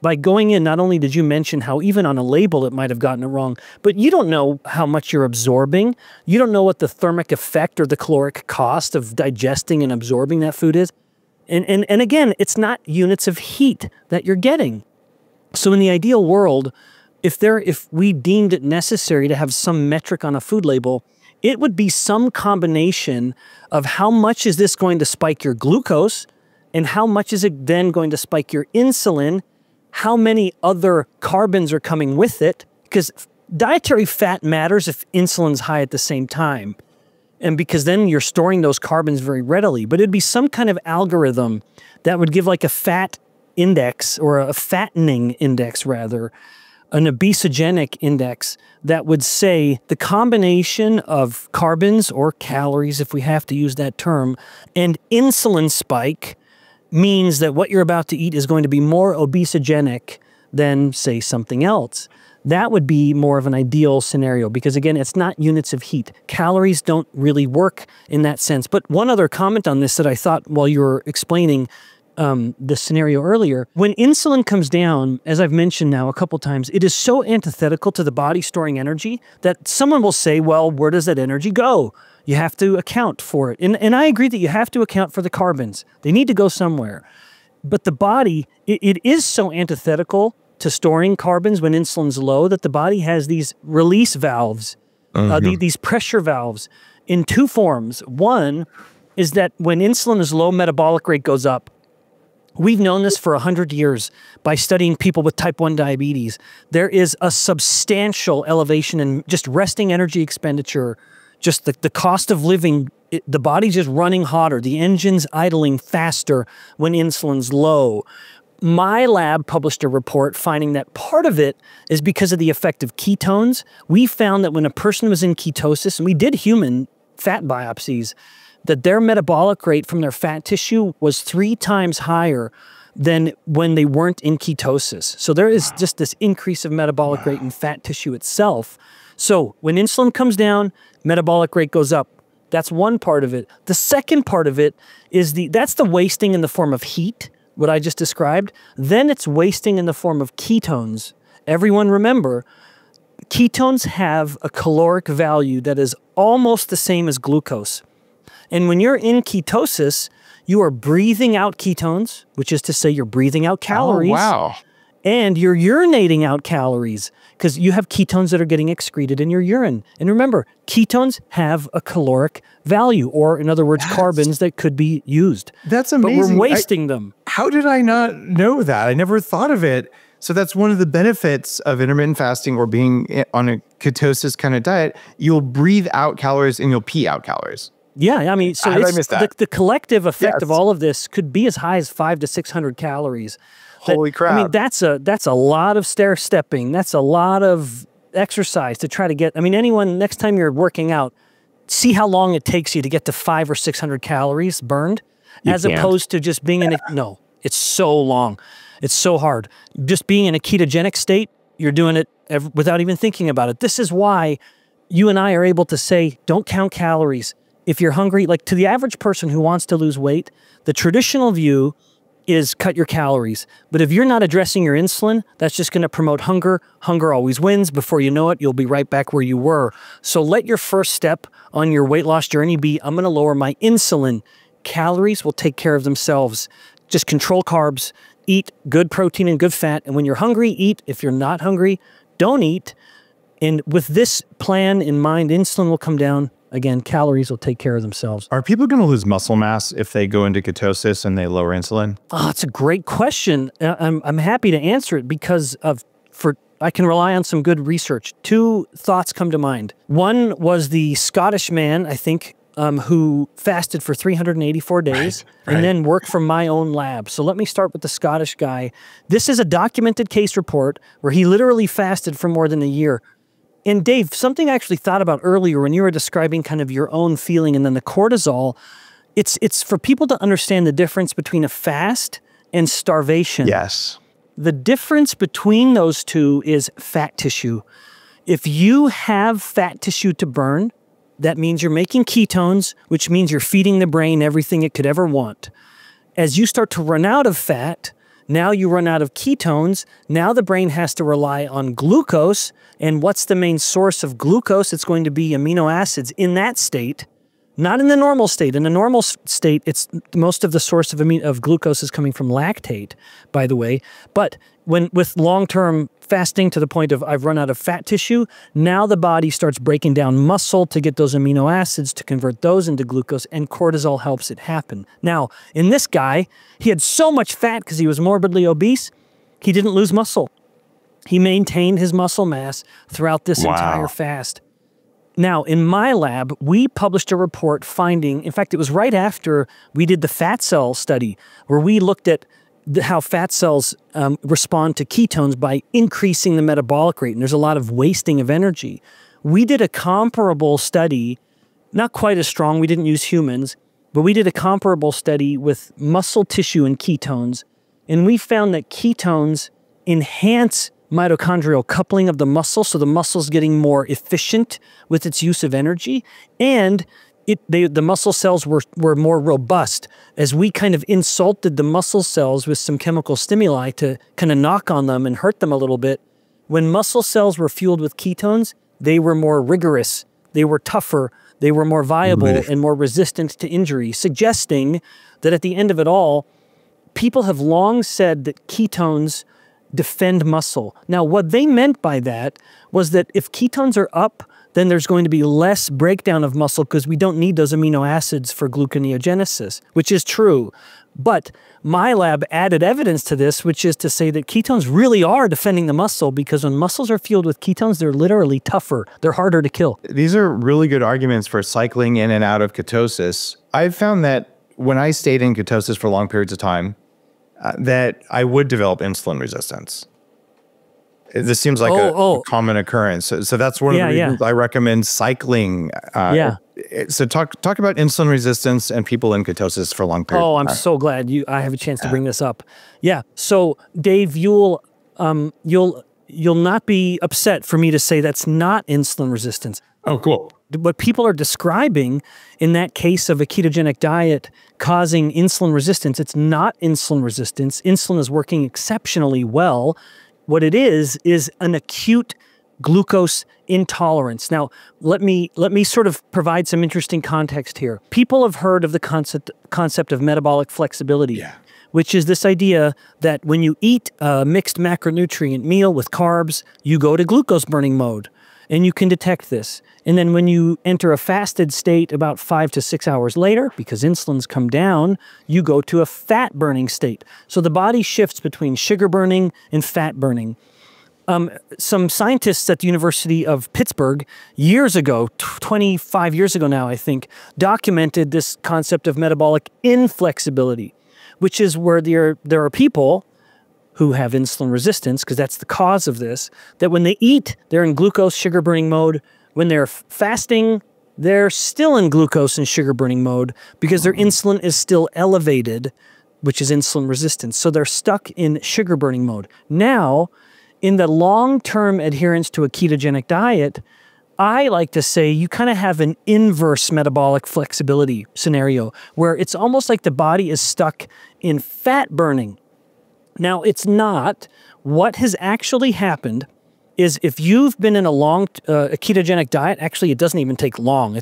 by going in, not only did you mention how even on a label it might have gotten it wrong, but you don't know how much you're absorbing. You don't know what the thermic effect or the caloric cost of digesting and absorbing that food is. And again, it's not units of heat that you're getting. So in the ideal world, if we deemed it necessary to have some metric on a food label, it would be some combination of how much is this going to spike your glucose, and how much is it then going to spike your insulin, how many other carbons are coming with it, because dietary fat matters if insulin's high at the same time, and because then you're storing those carbons very readily. But it'd be some kind of algorithm that would give like a fat index, or a fattening index rather, an obesogenic index that would say the combination of carbons or calories, if we have to use that term, and insulin spike means that what you're about to eat is going to be more obesogenic than, say, something else. That would be more of an ideal scenario because, again, it's not units of heat. Calories don't really work in that sense. But one other comment on this that I thought while you were explaining the scenario earlier, when insulin comes down, as I've mentioned now a couple times, it is so antithetical to the body storing energy that someone will say, well, where does that energy go? You have to account for it. And I agree that you have to account for the carbons. They need to go somewhere. But the body, it is so antithetical to storing carbons when insulin's low that the body has these release valves, these pressure valves in two forms. One is that when insulin is low, metabolic rate goes up. We've known this for 100 years by studying people with type 1 diabetes. There is a substantial elevation in just resting energy expenditure, just the cost of living. The body's just running hotter. The engine's idling faster when insulin's low. My lab published a report finding that part of it is because of the effect of ketones. We found that when a person was in ketosis, and we did human fat biopsies, that their metabolic rate from their fat tissue was 3 times higher than when they weren't in ketosis. So there is just this increase of metabolic rate in fat tissue itself. So when insulin comes down, metabolic rate goes up. That's one part of it. The second part of it is that's the wasting in the form of heat, what I just described. Then it's wasting in the form of ketones. Everyone remember, ketones have a caloric value that is almost the same as glucose. And when you're in ketosis, you are breathing out ketones, which is to say you're breathing out calories. Oh, wow. And you're urinating out calories because you have ketones that are getting excreted in your urine. And remember, ketones have a caloric value, or in other words, carbons that could be used. That's amazing. But we're wasting them. How did I not know that? I never thought of it. So that's one of the benefits of intermittent fasting or being on a ketosis kind of diet. You'll breathe out calories and you'll pee out calories. Yeah, I mean, so How did I miss that? The collective effect of all of this could be as high as 500 to 600 calories. Holy crap. I mean, that's a lot of stair stepping. That's a lot of exercise to try to get. I mean, anyone, next time you're working out, see how long it takes you to get to 500 or 600 calories burned as opposed to just being in a, no, it's so long. It's so hard. Just being in a ketogenic state, you're doing it without even thinking about it. This is why you and I are able to say, don't count calories. If you're hungry, like to the average person who wants to lose weight, the traditional view is cut your calories. But if you're not addressing your insulin, that's just going to promote hunger. Hunger always wins. Before you know it, you'll be right back where you were. So let your first step on your weight loss journey be, I'm going to lower my insulin. Calories will take care of themselves. Just control carbs, eat good protein and good fat. And when you're hungry, eat. If you're not hungry, don't eat. And with this plan in mind, insulin will come down. Again, calories will take care of themselves. Are people going to lose muscle mass if they go into ketosis and they lower insulin? Oh, it's a great question. I'm happy to answer it because I can rely on some good research. 2 thoughts come to mind. One was the Scottish man, I think, who fasted for 384 days and then worked from my own lab. So let me start with the Scottish guy. This is a documented case report where he literally fasted for more than a year. And Dave, something I actually thought about earlier when you were describing kind of your own feeling and then the cortisol, it's for people to understand the difference between a fast and starvation. Yes. The difference between those two is fat tissue. If you have fat tissue to burn, that means you're making ketones, which means you're feeding the brain everything it could ever want. As you start to run out of fat, now you run out of ketones. Now the brain has to rely on glucose. And what's the main source of glucose? It's going to be amino acids in that state, not in the normal state. In the normal state, it's most of the source of glucose is coming from lactate, by the way. But with long-term fasting to the point of I've run out of fat tissue, now the body starts breaking down muscle to get those amino acids to convert those into glucose, and cortisol helps it happen. Now, in this guy, he had so much fat because he was morbidly obese, he didn't lose muscle. He maintained his muscle mass throughout this entire fast. Now, in my lab, we published a report finding, in fact, it was right after we did the fat cell study, where we looked at how fat cells respond to ketones by increasing the metabolic rate, and there's a lot of wasting of energy. We did a comparable study, not quite as strong, we didn't use humans, but we did a comparable study with muscle tissue and ketones, and we found that ketones enhance mitochondrial coupling of the muscle, so the muscle's getting more efficient with its use of energy, and the muscle cells were more robust. As we kind of insulted the muscle cells with some chemical stimuli to kind of knock on them and hurt them a little bit, when muscle cells were fueled with ketones, they were more rigorous, they were tougher, they were more viable and more resistant to injury, suggesting that at the end of it all, people have long said that ketones defend muscle. Now, what they meant by that was that if ketones are up, then there's going to be less breakdown of muscle because we don't need those amino acids for gluconeogenesis, which is true. But my lab added evidence to this, which is to say that ketones really are defending the muscle, because when muscles are fueled with ketones, they're literally tougher. They're harder to kill. These are really good arguments for cycling in and out of ketosis. I've found that when I stayed in ketosis for long periods of time, that I would develop insulin resistance. This seems like a common occurrence. So that's one of the reasons I recommend cycling. So talk about insulin resistance and people in ketosis for long periods. Oh, I'm so glad I have a chance to bring this up. Yeah. So Dave, you'll not be upset for me to say that's not insulin resistance. Oh, cool. What people are describing in that case of a ketogenic diet causing insulin resistance, it's not insulin resistance. Insulin is working exceptionally well. What it is an acute glucose intolerance. Now, let me sort of provide some interesting context here. People have heard of the concept of metabolic flexibility, which is this idea that when you eat a mixed macronutrient meal with carbs, you go to glucose burning mode, and you can detect this. And then when you enter a fasted state about 5 to 6 hours later, because insulin's come down, you go to a fat burning state. So the body shifts between sugar burning and fat burning. Some scientists at the University of Pittsburgh years ago, 25 years ago now, I think, documented this concept of metabolic inflexibility, which is where there are people who have insulin resistance, because that's the cause of this, that when they eat, they're in glucose sugar burning mode. When they're fasting, they're still in glucose and sugar burning mode because their insulin is still elevated, which is insulin resistance. So they're stuck in sugar burning mode. Now, in the long-term adherence to a ketogenic diet, I like to say you kind of have an inverse metabolic flexibility scenario where it's almost like the body is stuck in fat burning. Now, it's not. What has actually happened is if you've been in a ketogenic diet, actually it doesn't even take long.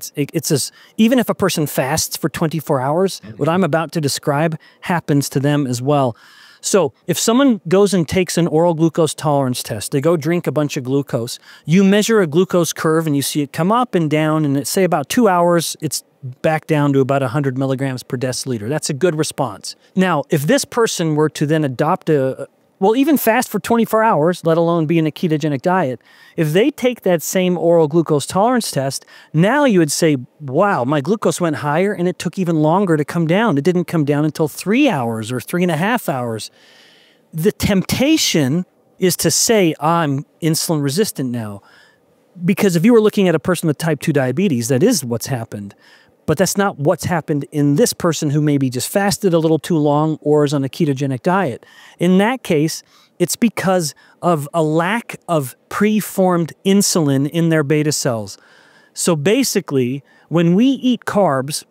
Even if a person fasts for 24 hours, what I'm about to describe happens to them as well. So if someone goes and takes an oral glucose tolerance test, they go drink a bunch of glucose, you measure a glucose curve and you see it come up and down, and say about 2 hours, it's back down to about 100 milligrams per deciliter. That's a good response. Now, if this person were to then adopt even fast for 24 hours, let alone be in a ketogenic diet, if they take that same oral glucose tolerance test, now you would say, wow, my glucose went higher and it took even longer to come down. It didn't come down until 3 hours or 3.5 hours. The temptation is to say, I'm insulin resistant now. Because if you were looking at a person with type 2 diabetes, that is what's happened. But that's not what's happened in this person who maybe just fasted a little too long or is on a ketogenic diet. In that case, it's because of a lack of preformed insulin in their beta cells. So basically, when we eat carbs,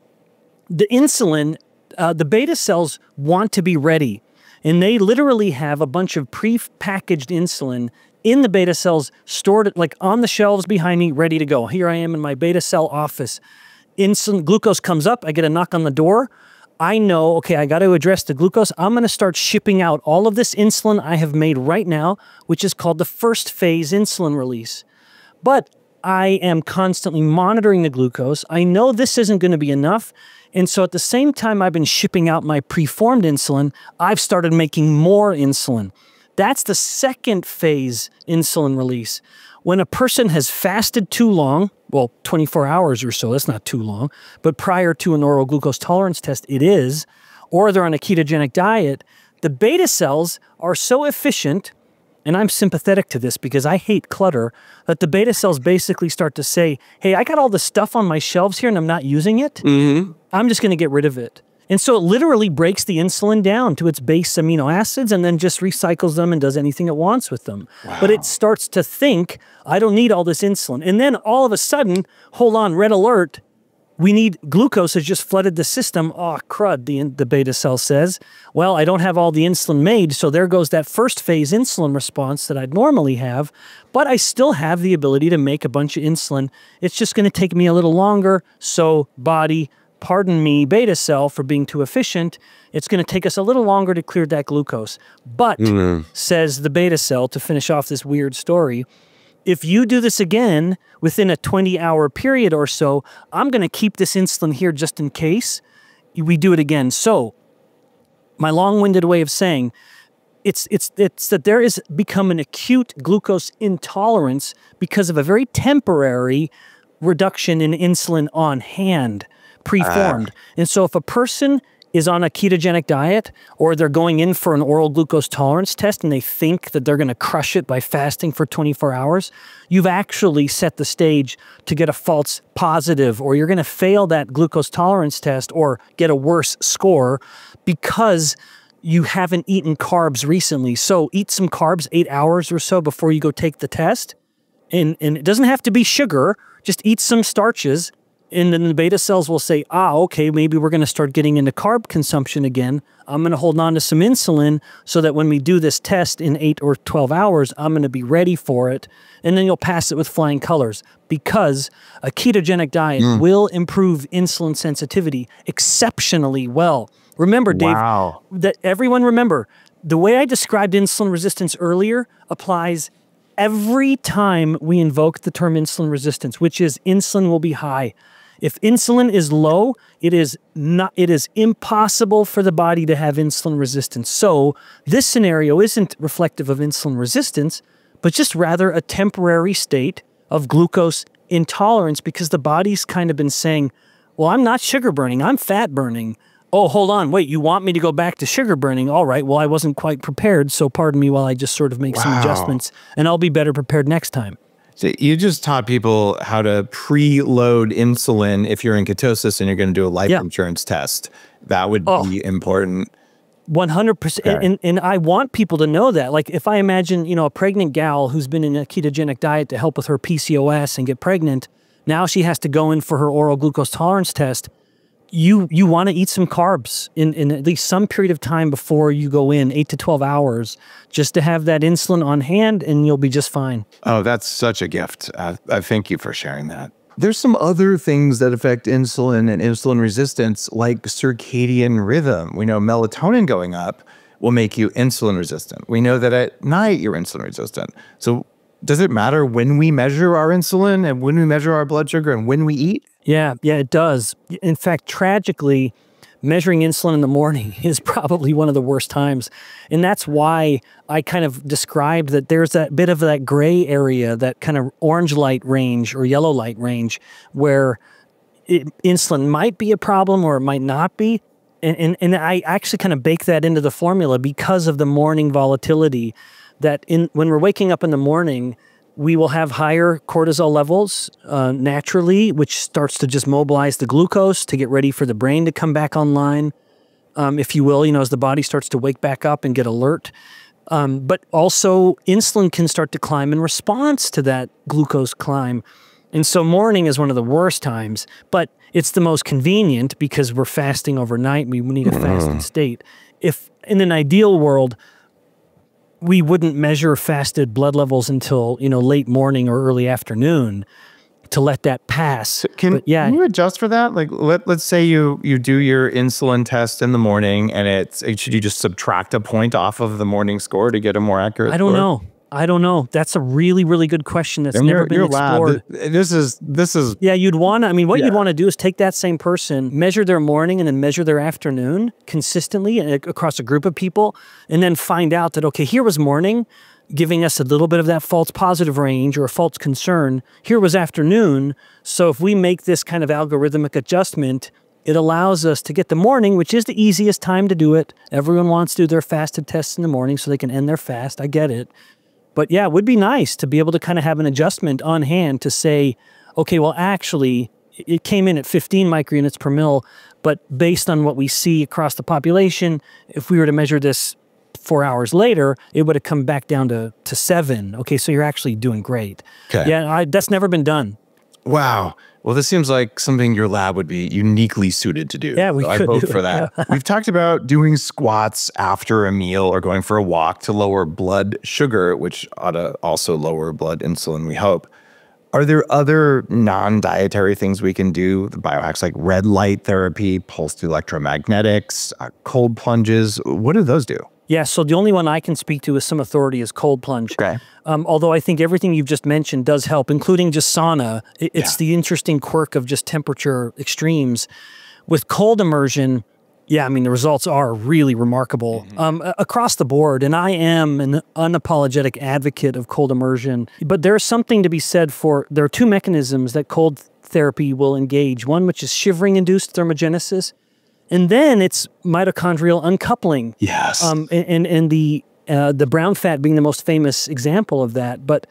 the insulin, the beta cells want to be ready. And they literally have a bunch of pre-packaged insulin in the beta cells stored like on the shelves behind me, ready to go. Here I am in my beta cell office. Insulin, glucose comes up, I get a knock on the door. I know, okay, I got to address the glucose. I'm going to start shipping out all of this insulin I have made right now, which is called the first phase insulin release. But I am constantly monitoring the glucose. I know this isn't going to be enough. And so at the same time I've been shipping out my preformed insulin, I've started making more insulin. That's the second phase insulin release. When a person has fasted too long, well, 24 hours or so, that's not too long, but prior to an oral glucose tolerance test, it is, or they're on a ketogenic diet, the beta cells are so efficient and I'm sympathetic to this because I hate clutter, that the beta cells basically start to say, hey, I got all this stuff on my shelves here and I'm not using it. I'm just going to get rid of it. And so it literally breaks the insulin down to its base amino acids and then just recycles them and does anything it wants with them. Wow. But it starts to think, I don't need all this insulin. And then all of a sudden, hold on, red alert, we need glucose has just flooded the system. Oh, crud, the beta cell says. Well, I don't have all the insulin made, so there goes that first phase insulin response that I'd normally have, but I still have the ability to make a bunch of insulin. It's just going to take me a little longer, so body, pardon me, beta cell, for being too efficient, it's going to take us a little longer to clear that glucose. But, says the beta cell, to finish off this weird story, if you do this again within a 20-hour period or so, I'm going to keep this insulin here just in case we do it again. So, my long-winded way of saying, it's that there is become an acute glucose intolerance because of a very temporary reduction in insulin on hand, preformed. And so if a person is on a ketogenic diet or they're going in for an oral glucose tolerance test and they think that they're going to crush it by fasting for 24 hours, you've actually set the stage to get a false positive, or you're going to fail that glucose tolerance test or get a worse score because you haven't eaten carbs recently. So eat some carbs 8 hours or so before you go take the test. And it doesn't have to be sugar, just eat some starches. And then the beta cells will say, okay, maybe we're going to start getting into carb consumption again. I'm going to hold on to some insulin so that when we do this test in 8 or 12 hours, I'm going to be ready for it. And then you'll pass it with flying colors, because a ketogenic diet will improve insulin sensitivity exceptionally well. Remember, Dave, that everyone remember, the way I described insulin resistance earlier applies every time we invoke the term insulin resistance, which is insulin will be high. If insulin is low, it is impossible for the body to have insulin resistance. So this scenario isn't reflective of insulin resistance, but just rather a temporary state of glucose intolerance, because the body's kind of been saying, well, I'm not sugar burning, I'm fat burning. Oh, hold on, wait, you want me to go back to sugar burning? All right, well, I wasn't quite prepared, so pardon me while I just sort of make some adjustments, and I'll be better prepared next time. So you just taught people how to preload insulin if you're in ketosis and you're going to do a life insurance test. That would be important. 100%. Okay. And I want people to know that. Like, if I imagine, you know, a pregnant gal who's been in a ketogenic diet to help with her PCOS and get pregnant, now she has to go in for her oral glucose tolerance test. You want to eat some carbs in at least some period of time before you go in, 8 to 12 hours, just to have that insulin on hand, and you'll be just fine. Oh, that's such a gift. I thank you for sharing that. There's some other things that affect insulin and insulin resistance, like circadian rhythm. We know melatonin going up will make you insulin resistant. We know that at night you're insulin resistant. So does it matter when we measure our insulin and when we measure our blood sugar and when we eat? Yeah, it does. In fact, tragically, measuring insulin in the morning is probably one of the worst times. And that's why I kind of described that there's that bit of that gray area, that kind of orange light range or yellow light range, where insulin might be a problem or it might not be. And I actually kind of bake that into the formula because of the morning volatility, that when we're waking up in the morning, we will have higher cortisol levels naturally, which starts to just mobilize the glucose to get ready for the brain to come back online, if you will, you know, as the body starts to wake back up and get alert. But also insulin can start to climb in response to that glucose climb. And so morning is one of the worst times, but it's the most convenient because we're fasting overnight. We need a fasted state. If in an ideal world, we wouldn't measure fasted blood levels until, you know, late morning or early afternoon to let that pass. Can you adjust for that? Like, let's say you do your insulin test in the morning, and should you just subtract a point off of the morning score to get a more accurate score? I don't know. That's a really, really good question that's never been explored. This is. Yeah, you'd want to, I mean, what you'd want to do is take that same person, measure their morning and then measure their afternoon consistently across a group of people, and then find out that, okay, here was morning, giving us a little bit of that false positive range or a false concern. Here was afternoon. So if we make this kind of algorithmic adjustment, it allows us to get the morning, which is the easiest time to do it. Everyone wants to do their fasted tests in the morning so they can end their fast. I get it. But yeah, it would be nice to be able to kind of have an adjustment on hand to say, okay, well, actually, it came in at 15 microunits per mil, but based on what we see across the population, if we were to measure this 4 hours later, it would have come back down to 7. Okay, so you're actually doing great. Okay. Yeah, that's never been done. Wow. Well, this seems like something your lab would be uniquely suited to do. Yeah, we I could vote do for it. that. We've talked about doing squats after a meal or going for a walk to lower blood sugar, which ought to also lower blood insulin, we hope. Are there other non-dietary things we can do? The biohacks like red light therapy, pulsed electromagnetics, cold plunges. What do those do? Yeah, so the only one I can speak to with some authority is cold plunge. Okay. Although I think everything you've just mentioned does help, including just sauna. It's the interesting quirk of just temperature extremes. With cold immersion, yeah, I mean, the results are really remarkable across the board. And I am an unapologetic advocate of cold immersion. But there's something to be said for, there are two mechanisms that cold therapy will engage. One, which is shivering-induced thermogenesis. And then it's mitochondrial uncoupling. Yes. And the brown fat being the most famous example of that. But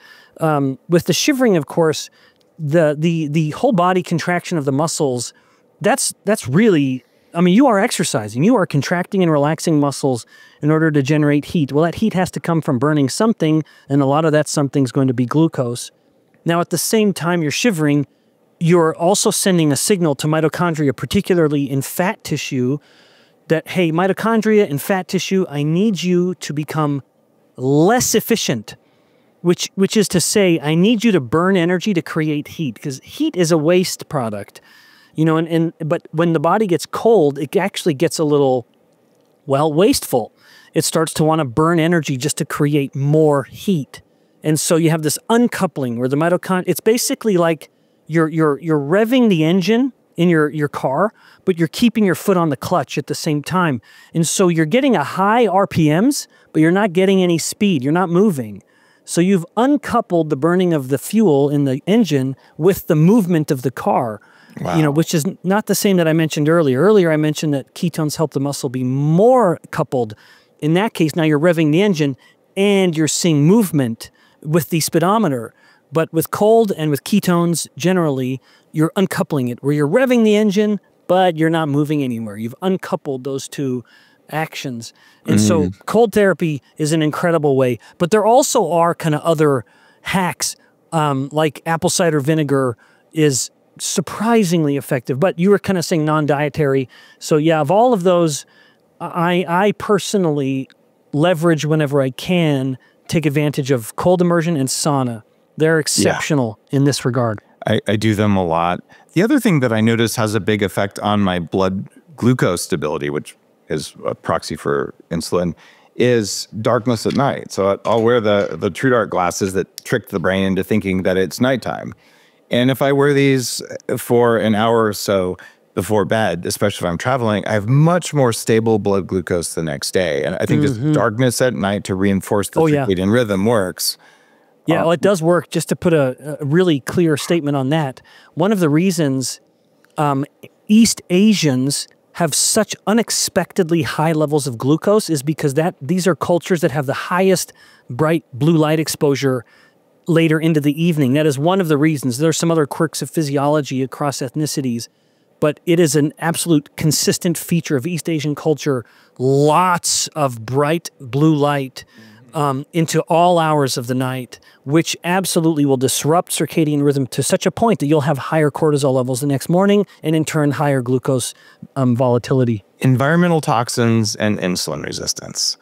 with the shivering, of course, the whole body contraction of the muscles, that's really, I mean, you are exercising. You are contracting and relaxing muscles in order to generate heat. Well, that heat has to come from burning something, and a lot of that something is going to be glucose. Now, at the same time you're shivering, you're also sending a signal to mitochondria, particularly in fat tissue, that, hey, mitochondria and fat tissue, I need you to become less efficient, which is to say, I need you to burn energy to create heat, because heat is a waste product. You know, but when the body gets cold, it actually gets a little, well, wasteful. It starts to want to burn energy just to create more heat. And so you have this uncoupling where the mitochondria, it's basically like you're revving the engine in your car, but you're keeping your foot on the clutch at the same time. And so you're getting a high RPMs, but you're not getting any speed. You're not moving. So you've uncoupled the burning of the fuel in the engine with the movement of the car. Wow. You know, which is not the same that I mentioned earlier. Earlier, I mentioned that ketones help the muscle be more coupled. In that case, now you're revving the engine and you're seeing movement with the speedometer. But with cold and with ketones, generally, you're uncoupling it, where you're revving the engine, but you're not moving anywhere. You've uncoupled those two actions. And so cold therapy is an incredible way. But there also are kind of other hacks, like apple cider vinegar is surprisingly effective. But you were kind of saying non-dietary. So yeah, of all of those, I personally leverage whenever I can, take advantage of cold immersion and sauna. They're exceptional in this regard. I do them a lot. The other thing that I notice has a big effect on my blood glucose stability, which is a proxy for insulin, is darkness at night. So I'll wear the True Dark glasses that trick the brain into thinking that it's nighttime. And if I wear these for an hour or so before bed, especially if I'm traveling, I have much more stable blood glucose the next day. And I think just darkness at night to reinforce the circadian rhythm works. Yeah, well, it does work. Just to put a really clear statement on that, one of the reasons East Asians have such unexpectedly high levels of glucose is because these are cultures that have the highest bright blue light exposure later into the evening. That is one of the reasons. There are some other quirks of physiology across ethnicities, but it is an absolute consistent feature of East Asian culture. Lots of bright blue light into all hours of the night, which absolutely will disrupt circadian rhythm to such a point that you'll have higher cortisol levels the next morning and in turn higher glucose volatility. Environmental toxins and insulin resistance.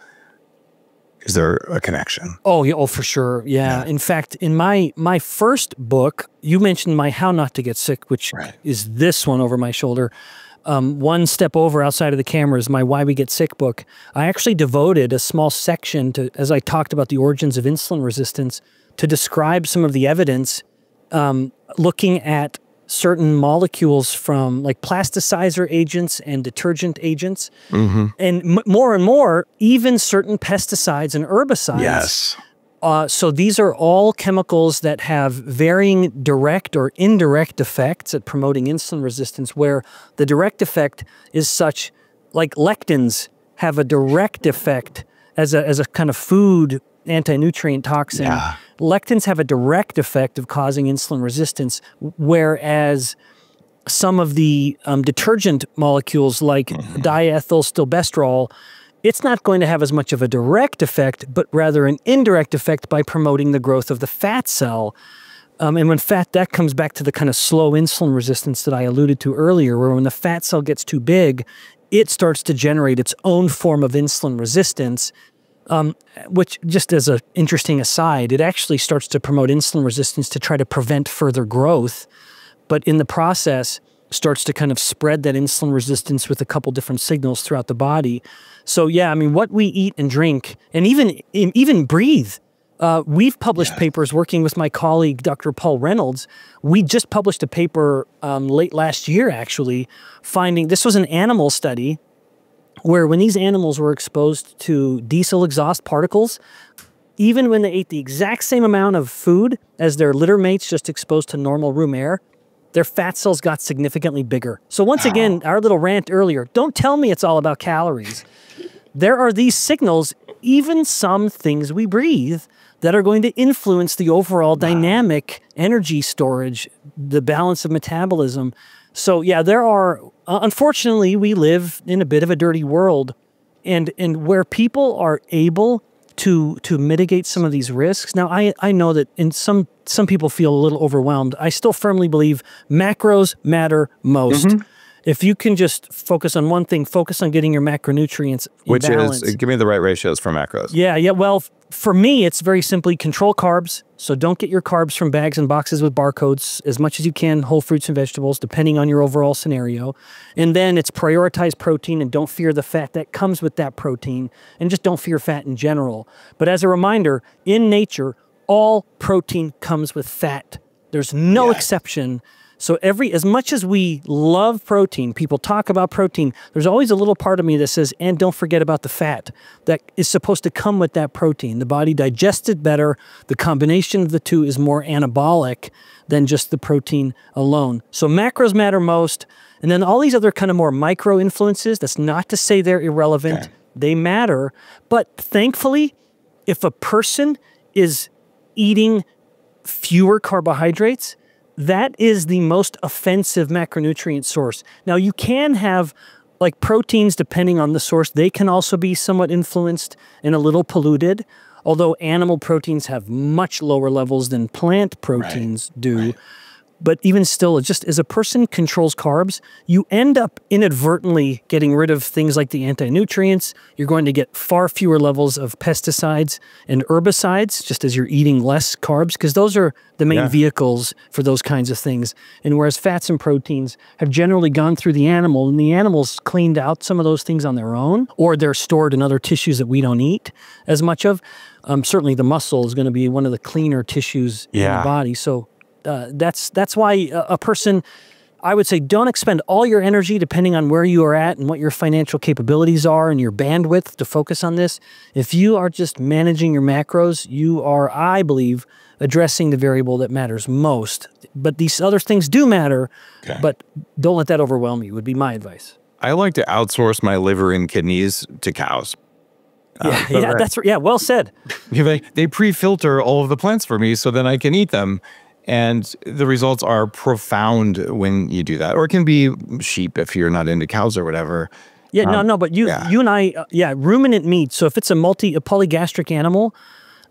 Is there a connection? Oh, yeah, for sure. Yeah. In fact, in my first book, you mentioned my How Not to Get Sick, which is this one over my shoulder. One step over outside of the camera is my Why We Get Sick book. I actually devoted a small section to, as I talked about the origins of insulin resistance, to describe some of the evidence looking at certain molecules from like plasticizer agents and detergent agents. And more, even certain pesticides and herbicides. Yes. So these are all chemicals that have varying direct or indirect effects at promoting insulin resistance, where the direct effect is such, like lectins have a direct effect as a kind of food anti-nutrient toxin. Yeah. Lectins have a direct effect of causing insulin resistance, whereas some of the detergent molecules like diethylstilbestrol, it's not going to have as much of a direct effect, but rather an indirect effect by promoting the growth of the fat cell. And when that comes back to the kind of slow insulin resistance that I alluded to earlier, where when the fat cell gets too big, it starts to generate its own form of insulin resistance, which, just as an interesting aside, it actually starts to promote insulin resistance to try to prevent further growth, but in the process starts to kind of spread that insulin resistance with a couple different signals throughout the body. So yeah, I mean, what we eat and drink, and even breathe. We've published papers working with my colleague, Dr. Paul Reynolds. We just published a paper late last year, actually, finding this was an animal study where when these animals were exposed to diesel exhaust particles, even when they ate the exact same amount of food as their litter mates just exposed to normal room air, their fat cells got significantly bigger. So once again, our little rant earlier, don't tell me it's all about calories. There are these signals, even some things we breathe, that are going to influence the overall dynamic energy storage, the balance of metabolism. So yeah, there are, unfortunately, we live in a bit of a dirty world, and where people are able to mitigate some of these risks. Now, I know that some people feel a little overwhelmed. I still firmly believe macros matter most. If you can just focus on one thing, focus on getting your macronutrients in balance. Which is, give me the right ratios for macros. Yeah. Well, for me, it's very simply control carbs. So don't get your carbs from bags and boxes with barcodes. As much as you can, whole fruits and vegetables, depending on your overall scenario. And then it's prioritize protein and don't fear the fat that comes with that protein. And just don't fear fat in general. But as a reminder, in nature, all protein comes with fat. There's no exception. So as much as we love protein, people talk about protein, there's always a little part of me that says, and don't forget about the fat that is supposed to come with that protein. The body digests it better. The combination of the two is more anabolic than just the protein alone. So macros matter most. And then all these other kind of more micro influences, that's not to say they're irrelevant. Okay. They matter. But thankfully, if a person is eating fewer carbohydrates, that is the most offensive macronutrient source. Now, you can have, like, proteins, depending on the source, they can also be somewhat influenced and a little polluted, although animal proteins have much lower levels than plant proteins do. Right. But even still, just as a person controls carbs, you end up inadvertently getting rid of things like the anti-nutrients. You're going to get far fewer levels of pesticides and herbicides, just as you're eating less carbs, because those are the main vehicles for those kinds of things. And whereas fats and proteins have generally gone through the animal, and the animal's cleaned out some of those things on their own, or they're stored in other tissues that we don't eat as much of. Certainly the muscle is going to be one of the cleaner tissues in the body. So that's why a person, I would say, don't expend all your energy depending on where you are at and what your financial capabilities are and your bandwidth to focus on this. If you are just managing your macros, you are, I believe, addressing the variable that matters most. But these other things do matter, but don't let that overwhelm you, would be my advice. I like to outsource my liver and kidneys to cows. Well said. They pre-filter all of the plants for me so then I can eat them. And the results are profound when you do that. Or it can be sheep if you're not into cows or whatever. Yeah, but you and I, ruminant meat. So if it's a polygastric animal,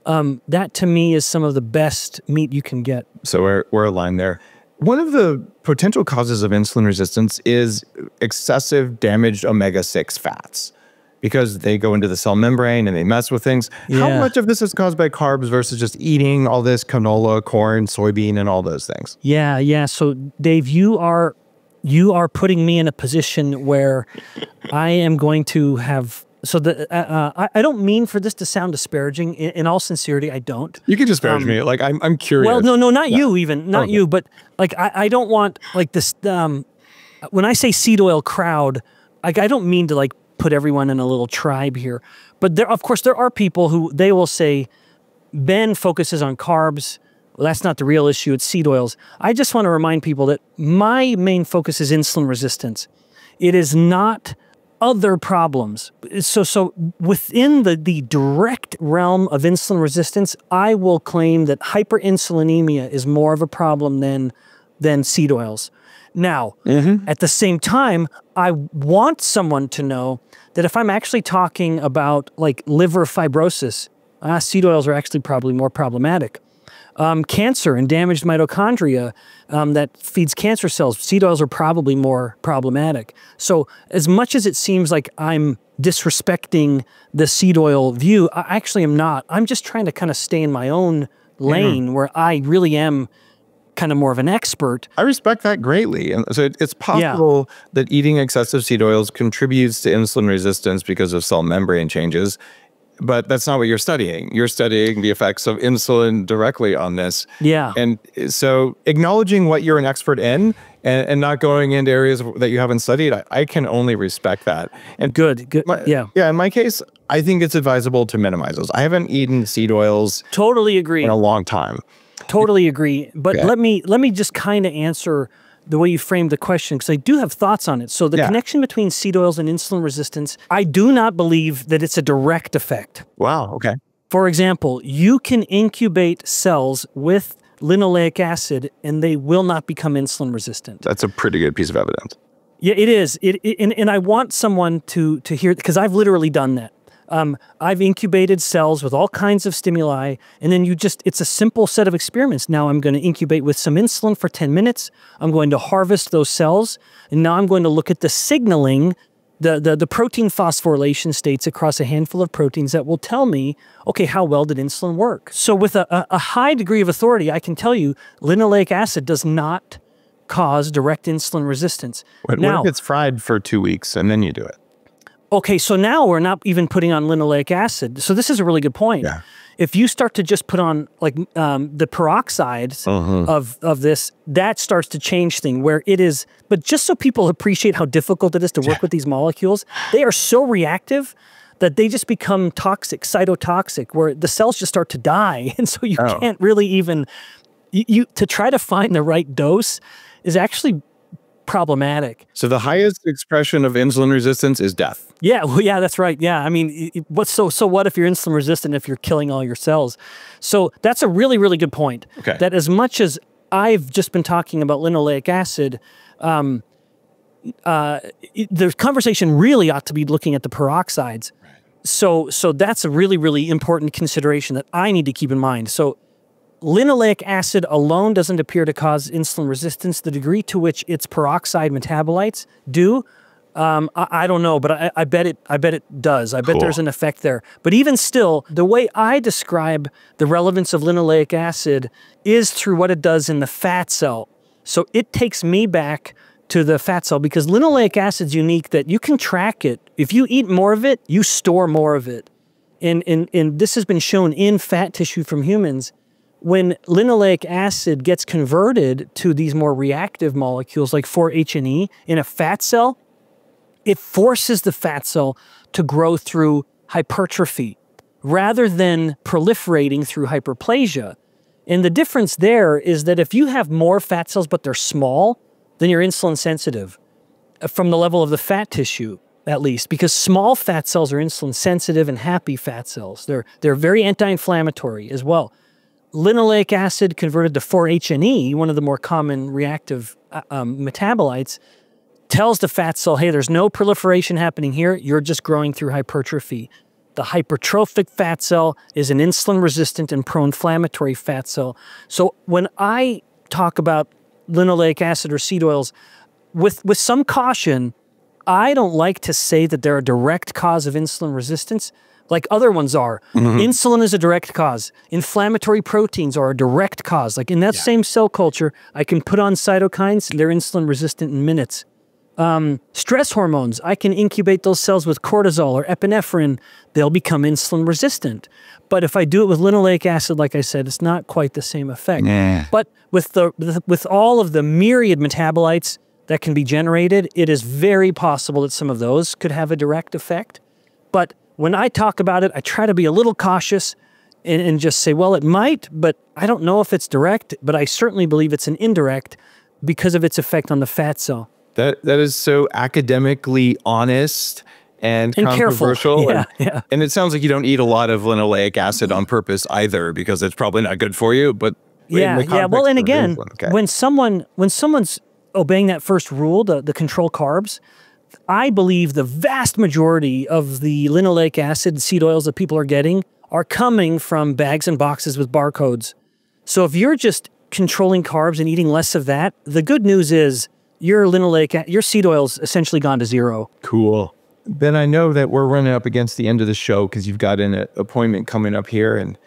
that to me is some of the best meat you can get. So we're aligned there. One of the potential causes of insulin resistance is excessive damaged omega-6 fats, because they go into the cell membrane and they mess with things. How much of this is caused by carbs versus just eating all this canola, corn, soybean, and all those things? Yeah. So Dave, you are putting me in a position where I am going to have. So I don't mean for this to sound disparaging. In all sincerity, I don't. You can disparage me. Like I'm curious. Well, no, not you even, not you. But like I don't want like this. When I say seed oil crowd, like I don't mean to like put everyone in a little tribe here. But of course, there are people who they will say, Ben focuses on carbs. Well, that's not the real issue. It's seed oils. I just want to remind people that my main focus is insulin resistance. It is not other problems. So within the direct realm of insulin resistance, I will claim that hyperinsulinemia is more of a problem than seed oils. Now, at the same time, I want someone to know that if I'm actually talking about like liver fibrosis, seed oils are actually probably more problematic. Cancer and damaged mitochondria that feeds cancer cells, seed oils are probably more problematic. So as much as it seems like I'm disrespecting the seed oil view, I actually am not. I'm just trying to kind of stay in my own lane where I really am kind of more of an expert. I respect that greatly. And so it's possible that eating excessive seed oils contributes to insulin resistance because of cell membrane changes. But that's not what you're studying. You're studying the effects of insulin directly on this. Yeah. And so acknowledging what you're an expert in and not going into areas that you haven't studied, I can only respect that. And Good. Yeah. Yeah, in my case, I think it's advisable to minimize those. I haven't eaten seed oils Totally agree. in a long time. Totally agree. But Okay. let me just kind of answer the way you framed the question, because I do have thoughts on it. So the connection between seed oils and insulin resistance, I do not believe that it's a direct effect. Wow, okay. For example, you can incubate cells with linoleic acid and they will not become insulin resistant. That's a pretty good piece of evidence. Yeah, it is. And I want someone to hear, because I've literally done that. I've incubated cells with all kinds of stimuli, and then it's a simple set of experiments. Now I'm going to incubate with some insulin for 10 minutes. I'm going to harvest those cells, and now I'm going to look at the signaling, the protein phosphorylation states across a handful of proteins that will tell me, okay, how well did insulin work? So with a high degree of authority, I can tell you linoleic acid does not cause direct insulin resistance. What if it's fried for 2 weeks and then you do it? Okay, so now we're not even putting on linoleic acid. So this is a really good point. Yeah. If you start to just put on like the peroxides of this, that starts to change things where it is. But just so people appreciate how difficult it is to work with these molecules, they are so reactive that they just become toxic, cytotoxic, where the cells just start to die. And so you can't really even, to try to find the right dose is actually problematic. So the highest expression of insulin resistance is death. Yeah, well, yeah, that's right. Yeah, I mean, so what if you're insulin resistant if you're killing all your cells? So that's a really, really good point. Okay. That as much as I've just been talking about linoleic acid, the conversation really ought to be looking at the peroxides. Right. So that's a really, really important consideration that I need to keep in mind. So linoleic acid alone doesn't appear to cause insulin resistance. The degree to which its peroxide metabolites do, I don't know, but I bet it does. I bet there's an effect there. But even still, the way I describe the relevance of linoleic acid is through what it does in the fat cell. So it takes me back to the fat cell because linoleic acid's unique that you can track it. If you eat more of it, you store more of it. And this has been shown in fat tissue from humans. When linoleic acid gets converted to these more reactive molecules like 4-HNE in a fat cell, it forces the fat cell to grow through hypertrophy rather than proliferating through hyperplasia. And the difference there is that if you have more fat cells but they're small, then you're insulin sensitive from the level of the fat tissue, at least, because small fat cells are insulin sensitive and happy fat cells. They're very anti-inflammatory as well. Linoleic acid converted to 4-HNE, one of the more common reactive metabolites, tells the fat cell, hey, there's no proliferation happening here. You're just growing through hypertrophy. The hypertrophic fat cell is an insulin-resistant and pro-inflammatory fat cell. So when I talk about linoleic acid or seed oils, with some caution, I don't like to say that they're a direct cause of insulin resistance like other ones are. Insulin is a direct cause. Inflammatory proteins are a direct cause. Like in that same cell culture, I can put on cytokines, they're insulin resistant in minutes. Stress hormones, I can incubate those cells with cortisol or epinephrine, they'll become insulin resistant. But if I do it with linoleic acid, like I said, it's not quite the same effect. But with all of the myriad metabolites that can be generated, it is very possible that some of those could have a direct effect. But when I talk about it, I try to be a little cautious and just say, well, it might, but I don't know if it's direct, but I certainly believe it's an indirect because of its effect on the fat cell. That is so academically honest and controversial. Careful. Yeah. And it sounds like you don't eat a lot of linoleic acid on purpose either, because it's probably not good for you. But yeah. Well, and again, when someone's obeying that first rule, the control carbs, I believe the vast majority of the linoleic acid seed oils that people are getting are coming from bags and boxes with barcodes. So if you're just controlling carbs and eating less of that, the good news is your seed oil's essentially gone to zero. Cool. Ben, I know that we're running up against the end of the show because you've got an appointment coming up here, and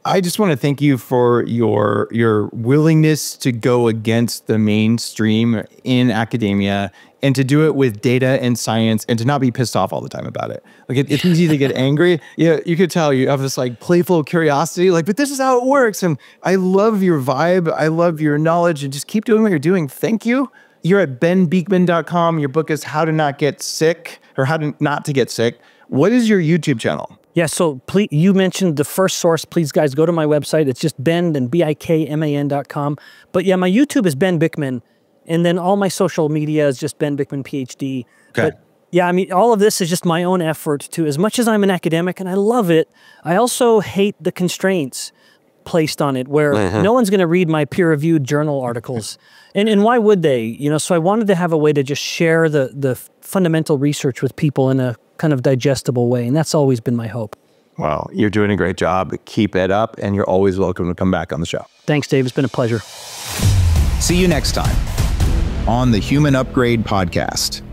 I just want to thank you for your willingness to go against the mainstream in academia and to do it with data and science and to not be pissed off all the time about it. Like it's easy to get angry. Yeah, you could tell you have this like playful curiosity, like, but this is how it works. And I love your vibe. I love your knowledge, and just keep doing what you're doing. Thank you. You're at benbeekman.com. Your book is How to Not Get Sick, or How to Not to Get Sick. What is your YouTube channel? Yeah, so please, you mentioned the first source. Please, guys, go to my website. It's just Ben and BIKMAN.com. But yeah, my YouTube is Ben Bikman, and then all my social media is just Ben Bikman, Ph.D. Okay. But yeah, I mean, all of this is just my own effort to, as much as I'm an academic and I love it, I also hate the constraints placed on it, where no one's going to read my peer-reviewed journal articles. And why would they? You know, so I wanted to have a way to just share the fundamental research with people in a kind of digestible way. And that's always been my hope. Well, you're doing a great job. Keep it up, and you're always welcome to come back on the show. Thanks, Dave. It's been a pleasure. See you next time on the Human Upgrade Podcast.